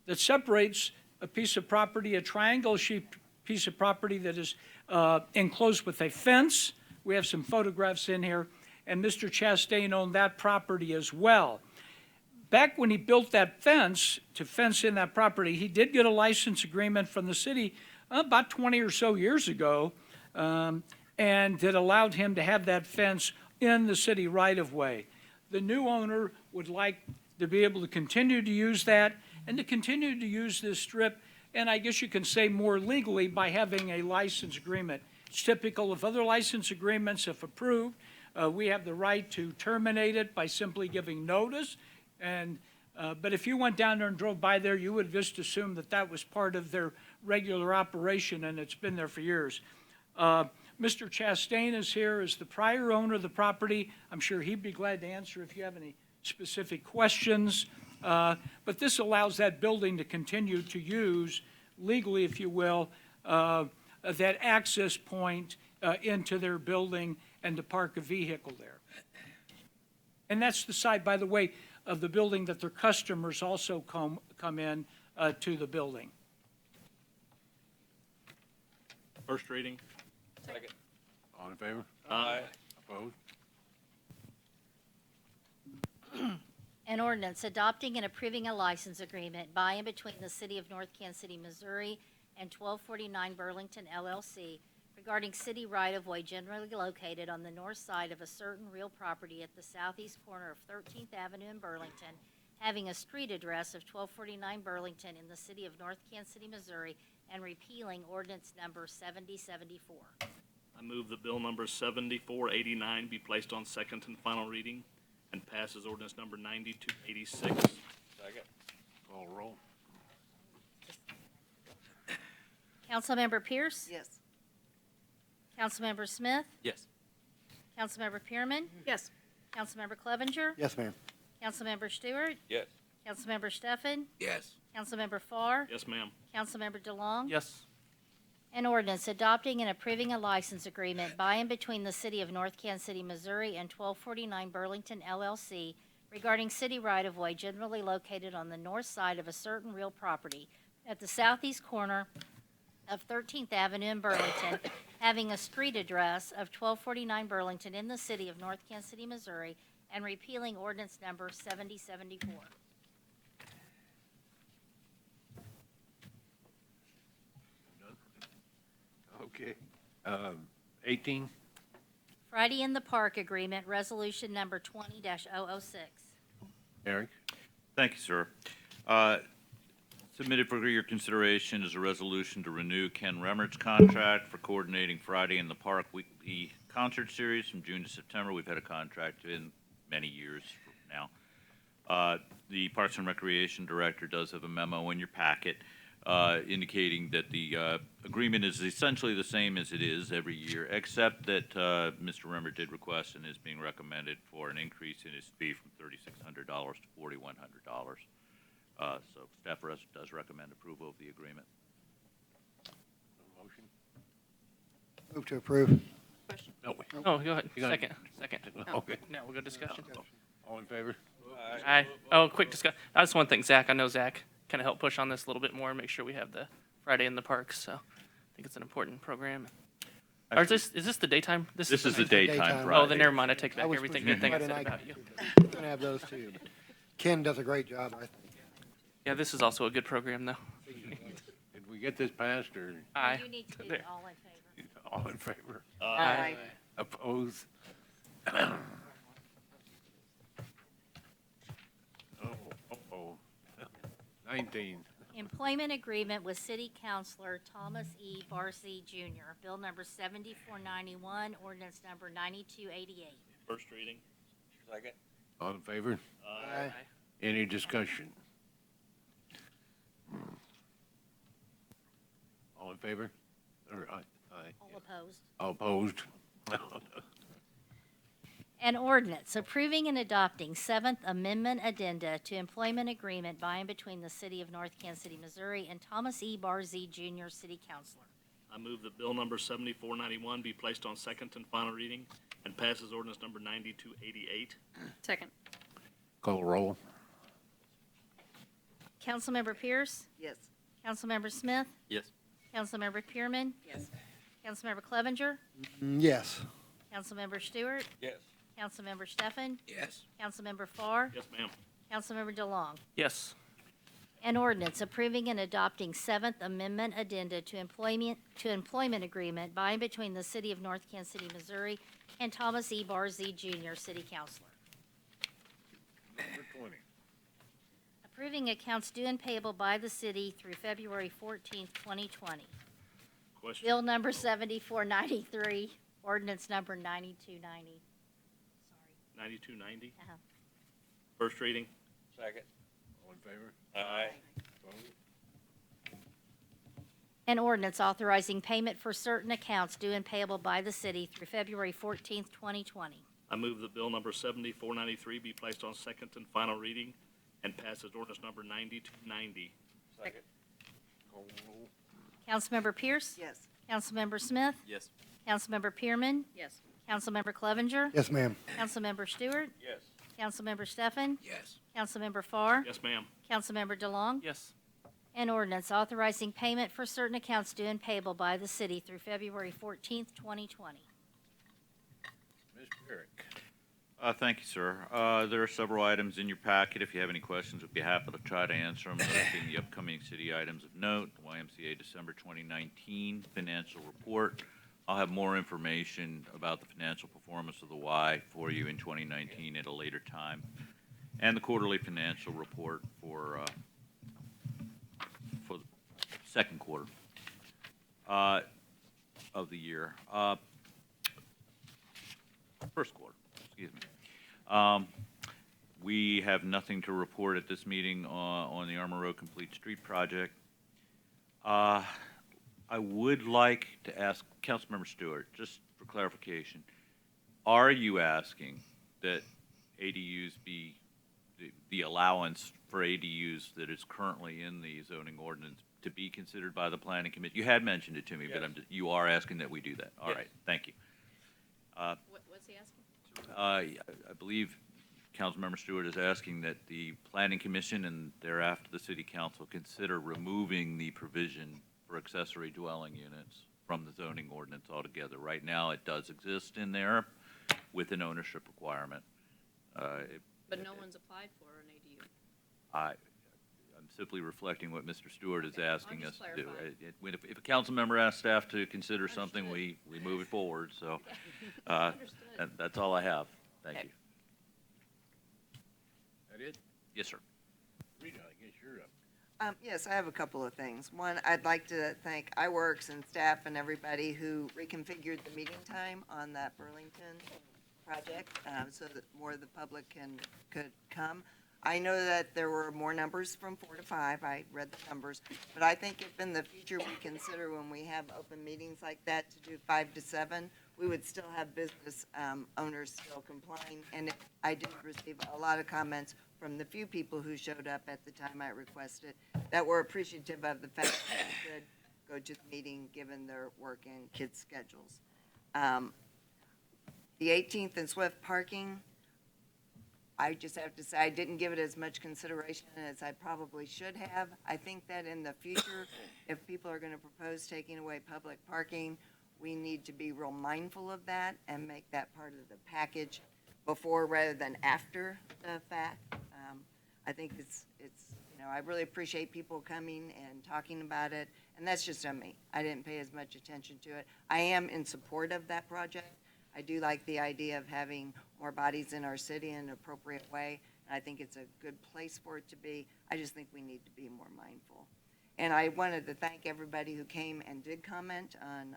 that separates a piece of property, a triangle-shaped piece of property that is enclosed with a fence. We have some photographs in here, and Mr. Chastain owned that property as well. Back when he built that fence, to fence in that property, he did get a license agreement from the city about 20 or so years ago, and that allowed him to have that fence in the city right-of-way. The new owner would like to be able to continue to use that and to continue to use this strip, and I guess you can say more legally by having a license agreement. It's typical of other license agreements, if approved. We have the right to terminate it by simply giving notice, but if you went down there and drove by there, you would just assume that that was part of their regular operation, and it's been there for years. Mr. Chastain is here as the prior owner of the property. I'm sure he'd be glad to answer if you have any specific questions. But this allows that building to continue to use legally, if you will, that access point into their building and to park a vehicle there. And that's the side, by the way, of the building that their customers also come in to the building. First reading. Second. All in favor? Aye. Opposed? An ordinance adopting and approving a license agreement by and between the City of North Kansas City, Missouri and 1249 Burlington LLC regarding city right-of-way generally located on the north side of a certain real property at the southeast corner of 13th Avenue in Burlington, having a street address of 1249 Burlington in the City of North Kansas City, Missouri, and repealing ordinance number 7074. I move that bill number 7489 be placed on second and final reading and passes ordinance number 9286. Second. Call roll. Councilmember Pierce? Yes. Councilmember Smith? Yes. Councilmember Pearman? Yes. Councilmember Clevenger? Yes, ma'am. Councilmember Stewart? Yes. Councilmember Stefan? Yes. Councilmember Farr? Yes, ma'am. Councilmember DeLong? Yes. An ordinance adopting and approving a license agreement by and between the City of North Kansas City, Missouri and 1249 Burlington LLC regarding city right-of-way generally located on the north side of a certain real property at the southeast corner of 13th Avenue in Burlington, having a street address of 1249 Burlington in the City of North Kansas City, Missouri, and repealing ordinance number 7074. Okay. 18? Friday in the Park Agreement, Resolution Number 20-006. Eric? Thank you, sir. Submitted for your consideration is a resolution to renew Ken Remmert's contract for coordinating Friday in the Park weekly concert series from June to September. We've had a contract in many years now. The Parks and Recreation Director does have a memo in your packet indicating that the agreement is essentially the same as it is every year, except that Mr. Remmert did request and is being recommended for an increase in his fee from $3,600 to $4,100. So staff does recommend approval of the agreement. Motion? Move to approve. No. Oh, go ahead. You got it. Second. Okay. Now we'll go discussion. All in favor? Aye. Oh, quick discuss. I just want to thank Zach. I know Zach kind of helped push on this a little bit more, make sure we have the Friday in the Parks. So I think it's an important program. Or is this the daytime? This is the daytime daytime Friday. Oh, then never mind. I take I back was everything pushing good thing I Friday said night. about you. We're gonna have those too. But Ken does a great job, I think. Yeah, this is also a good program, though. Did we get this passed, or Aye. You need to do There. all in favor. all in favor? Aye. Opposed? Oh. 19. Employment Agreement with City Councilor Thomas E. Barcy Jr., Bill Number 7491, Ordinance Number 9288. First reading. Second. All in favor? Aye. Any discussion? All in favor? Or aye? Aye. All opposed. All opposed? An ordinance approving and adopting Seventh Amendment Addenda to Employment Agreement by and between the City of North Kansas City, Missouri and Thomas E. Barzee Jr., City Councilor. I move that bill number 7491 be placed on second and final reading and passes ordinance number 9288. Second. Call roll. Councilmember Pierce? Yes. Councilmember Smith? Yes. Councilmember Pearman? Yes. Councilmember Clevenger? Yes. Councilmember Stewart? Yes. Councilmember Stefan? Yes. Councilmember Farr? Yes, ma'am. Councilmember DeLong? Yes. An ordinance approving and adopting Seventh Amendment Addenda to Employment Agreement by and between the City of North Kansas City, Missouri and Thomas E. Barzee Jr., City Councilor. Number 20. Approving accounts due and payable by the city through February 14th, 2020. Question. Bill number 7493, ordinance number 9290. 9290. Uh-huh. First reading. Second. All in favor? Aye. Opposed? An ordinance authorizing payment for certain accounts due and payable by the city through February 14th, 2020. I move that bill number 7493 be placed on second and final reading and passes ordinance number 9290. Second. Call roll. Councilmember Pierce? Yes. Councilmember Smith? Yes. Councilmember Pearman? Yes. Councilmember Clevenger? Yes, ma'am. Councilmember Stewart? Yes. Councilmember Stefan? Yes. Councilmember Farr? Yes, ma'am. Councilmember DeLong? Yes. An ordinance authorizing payment for certain accounts due and payable by the city through February 14th, 2020. Mr. Eric? Thank you, sir. There are several items in your packet. If you have any questions, we'd be happy to try to answer them. Those being the upcoming city items of note, YMCA December 2019 financial report. I'll have more information about the financial performance of the Y for you in 2019 at a later time. And the quarterly financial report for the second quarter of the year. First quarter, excuse me. We have nothing to report at this meeting on the Armour Road Complete Street project. I would like to ask Councilmember Stewart, just for clarification, Are you asking that ADUs be, the allowance for ADUs that is currently in the zoning ordinance to be considered by the planning committee? You had mentioned it to me, but you are asking that we do that. All right, thank you. What's he asking? I believe Councilmember Stewart is asking that the planning commission and thereafter the city council consider removing the provision for accessory dwelling units from the zoning ordinance altogether. Right now, it does exist in there with an ownership requirement. But no one's applied for an ADU. I'm simply reflecting what Mr. Stewart is asking I'm us just to do. clarifying. If a council member asks staff to consider something, we move it forward, so. That's all I have. Thank you. That it? Yes, sir. Rita, I guess you're up. Yes, I have a couple of things. One, I'd like to thank iWorks and staff and everybody who reconfigured the meeting time on that Burlington project, so that more of the public could come. I know that there were more numbers from 4 to 5. I read the numbers, but I think if in the future we consider when we have open meetings like that to do 5 to 7, we would still have business owners still complying. And I did receive a lot of comments from the few people who showed up at the time I requested that were appreciative of the fact that they could go to the meeting given their work and kids' schedules. The 18th and Swift parking, I just have to say I didn't give it as much consideration as I probably should have. I think that in the future, if people are going to propose taking away public parking, we need to be real mindful of that and make that part of the package before rather than after the fact. I think it's I really appreciate people coming and talking about it, and that's just on me. I didn't pay as much attention to it. I am in support of that project. I do like the idea of having more bodies in our city in an appropriate way, and I think it's a good place for it to be. I just think we need to be more mindful. And I wanted to thank everybody who came and did comment on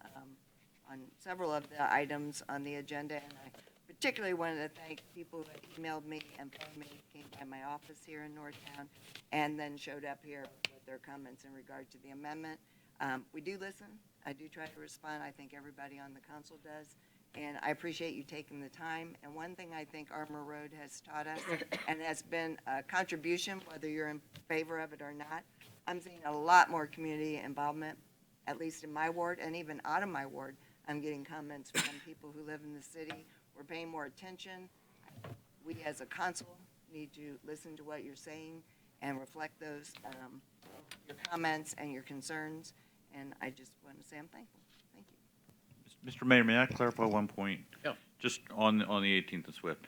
several of the items on the agenda, and I particularly wanted to thank people who emailed me and phoned me, came by my office here in Northtown, and then showed up here with their comments in regard to the amendment. We do listen. I do try to respond. I think everybody on the council does. And I appreciate you taking the time. And one thing I think Armour Road has taught us, and has been a contribution, whether you're in favor of it or not, I'm seeing a lot more community involvement, at least in my ward, and even out of my ward. I'm getting comments from people who live in the city. We're paying more attention. We as a council need to listen to what you're saying and reflect those, your comments and your concerns. And I just want to say I'm thankful. Thank you. Mr. Mayor, may I clarify one point? Yeah. Just on the 18th and Swift.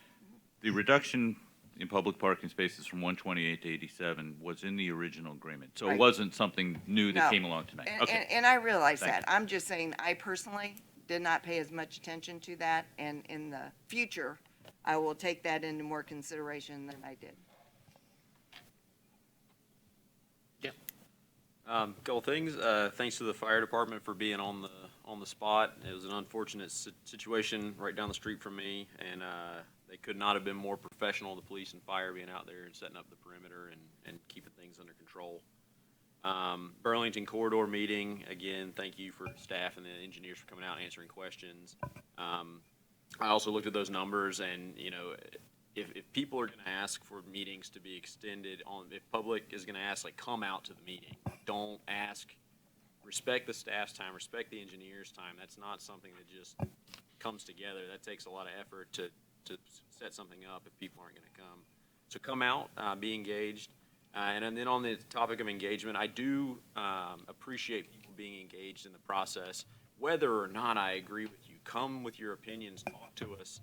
The reduction in public parking spaces from 128 to 87 was in the original agreement. So Right. it wasn't something new that No. came along tonight. And, Okay. and I realize Thank that. I'm just saying, I personally did not pay as much attention to that, and in the future, I will take that into more consideration than I did. Couple things. Thanks to the fire department for being on the spot. It was an unfortunate situation right down the street from me, and they could not have been more professional, the police and fire being out there and setting up the perimeter and keeping things under control. Burlington corridor meeting, again, thank you for staff and the engineers for coming out and answering questions. I also looked at those numbers, and if people are going to ask for meetings to be extended if public is going to ask, like, come out to the meeting, don't ask. Respect the staff's time, respect the engineer's time. That's not something that just comes together. That takes a lot of effort to set something up if people aren't going to come. So come out, be engaged. And then on the topic of engagement, I do appreciate people being engaged in the process. Whether or not I agree with you, come with your opinions, talk to us,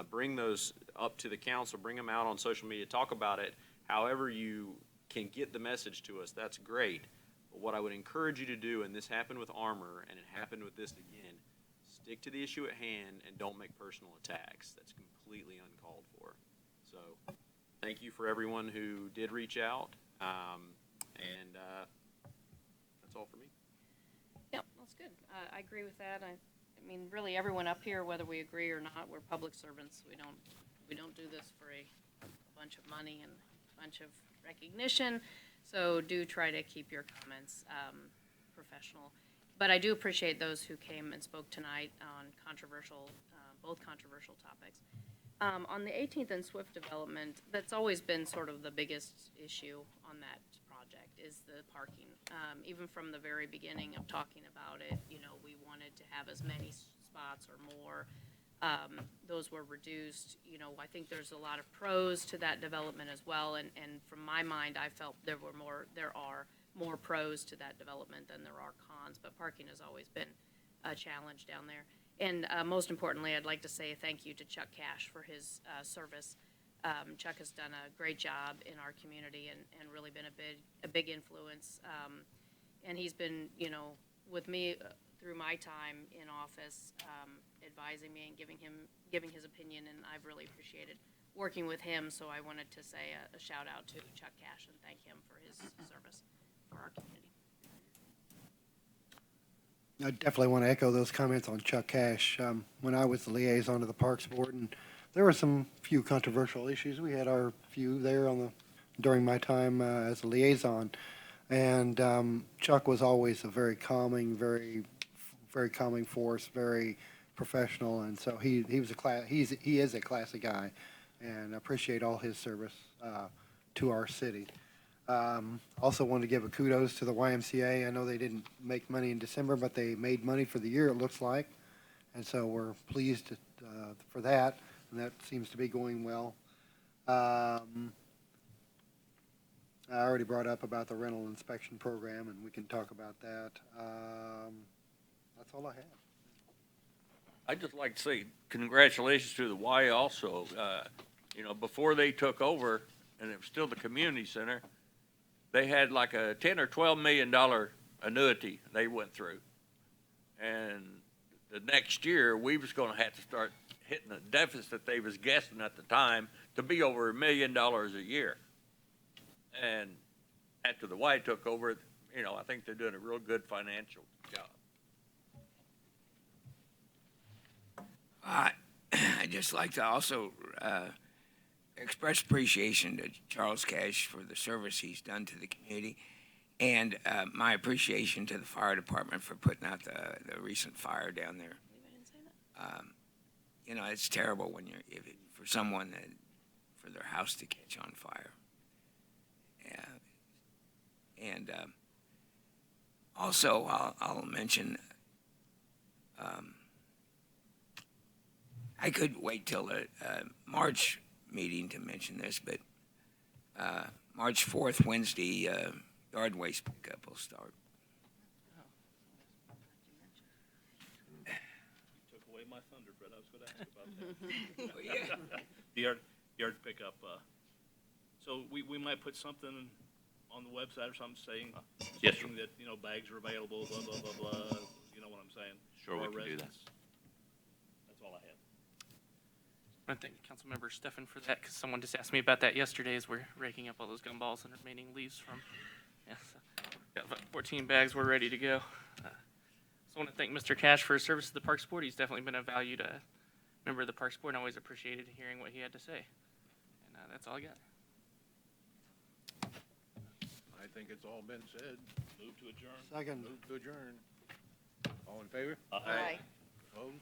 bring those up to the council, bring them out on social media, talk about it. However you can get the message to us, that's great. But what I would encourage you to do, and this happened with Armour, and it happened with this again, stick to the issue at hand and don't make personal attacks. That's completely uncalled for. So thank you for everyone who did reach out, and that's all for me. Yep, that's good. I agree with that. I mean, really, everyone up here, whether we agree or not, we're public servants. We don't do this for a bunch of money and a bunch of recognition. So do try to keep your comments professional. But I do appreciate those who came and spoke tonight on controversial both controversial topics. On the 18th and Swift development, that's always been sort of the biggest issue on that project is the parking. Even from the very beginning of talking about it, you know, we wanted to have as many spots or more. Those were reduced. You know, I think there's a lot of pros to that development as well. And from my mind, I felt there are more pros to that development than there are cons. But parking has always been a challenge down there. And most importantly, I'd like to say thank you to Chuck Cash for his service. Chuck has done a great job in our community and really been a big influence. And he's been, you know, with me through my time in office, advising me and giving his opinion, and I've really appreciated working with him. So I wanted to say a shout out to Chuck Cash and thank him for his service for our community. I definitely want to echo those comments on Chuck Cash. When I was the liaison to the Parks Board, and there were some few controversial issues. We had our few there during my time as a liaison, and Chuck was always a very calming, very calming force, very professional, and so he is a classy guy, and I appreciate all his service to our city. Also wanted to give a kudos to the YMCA. I know they didn't make money in December, but they made money for the year, it looks like. And so we're pleased for that, and that seems to be going well. I already brought up about the rental inspection program, and we can talk about that. That's all I have. I'd just like to say congratulations to the Y also. You know, before they took over, and it was still the community center, they had like a $10 or $12 million annuity they went through. And the next year, we was gonna have to start hitting the deficit they was guessing at the time to be over $1 million a year. And after the Y took over, you know, I think they're doing a real good financial job. I'd just like to also express appreciation to Charles Cash for the service he's done to the community, and my appreciation to the fire department for putting out the recent fire down there. You know, it's terrible when for someone for their house to catch on fire. And also, I'll mention. I could wait till the March meeting to mention this, but March 4th, Wednesday, yard waste pickup will start. You took away my thunder, Brett. I was going to ask about that. The yard pickup. So we might put something on the website or something saying that, you know, bags are available, blah, blah, blah, blah. You know what I'm saying? Sure, we can do that. That's all I have. I want to thank Councilmember Stefan for that, because someone just asked me about that yesterday as we're raking up all those gumballs and remaining leaves from. Yeah, so got about 14 bags, we're ready to go. So I want to thank Mr. Cash for his service to the Parks Board. He's definitely been a valued member of the Parks Board, and I always appreciated hearing what he had to say. And that's all I got. I think it's all been said. Move to adjourn. Second. Move to adjourn. All in favor? Aye. Opposed?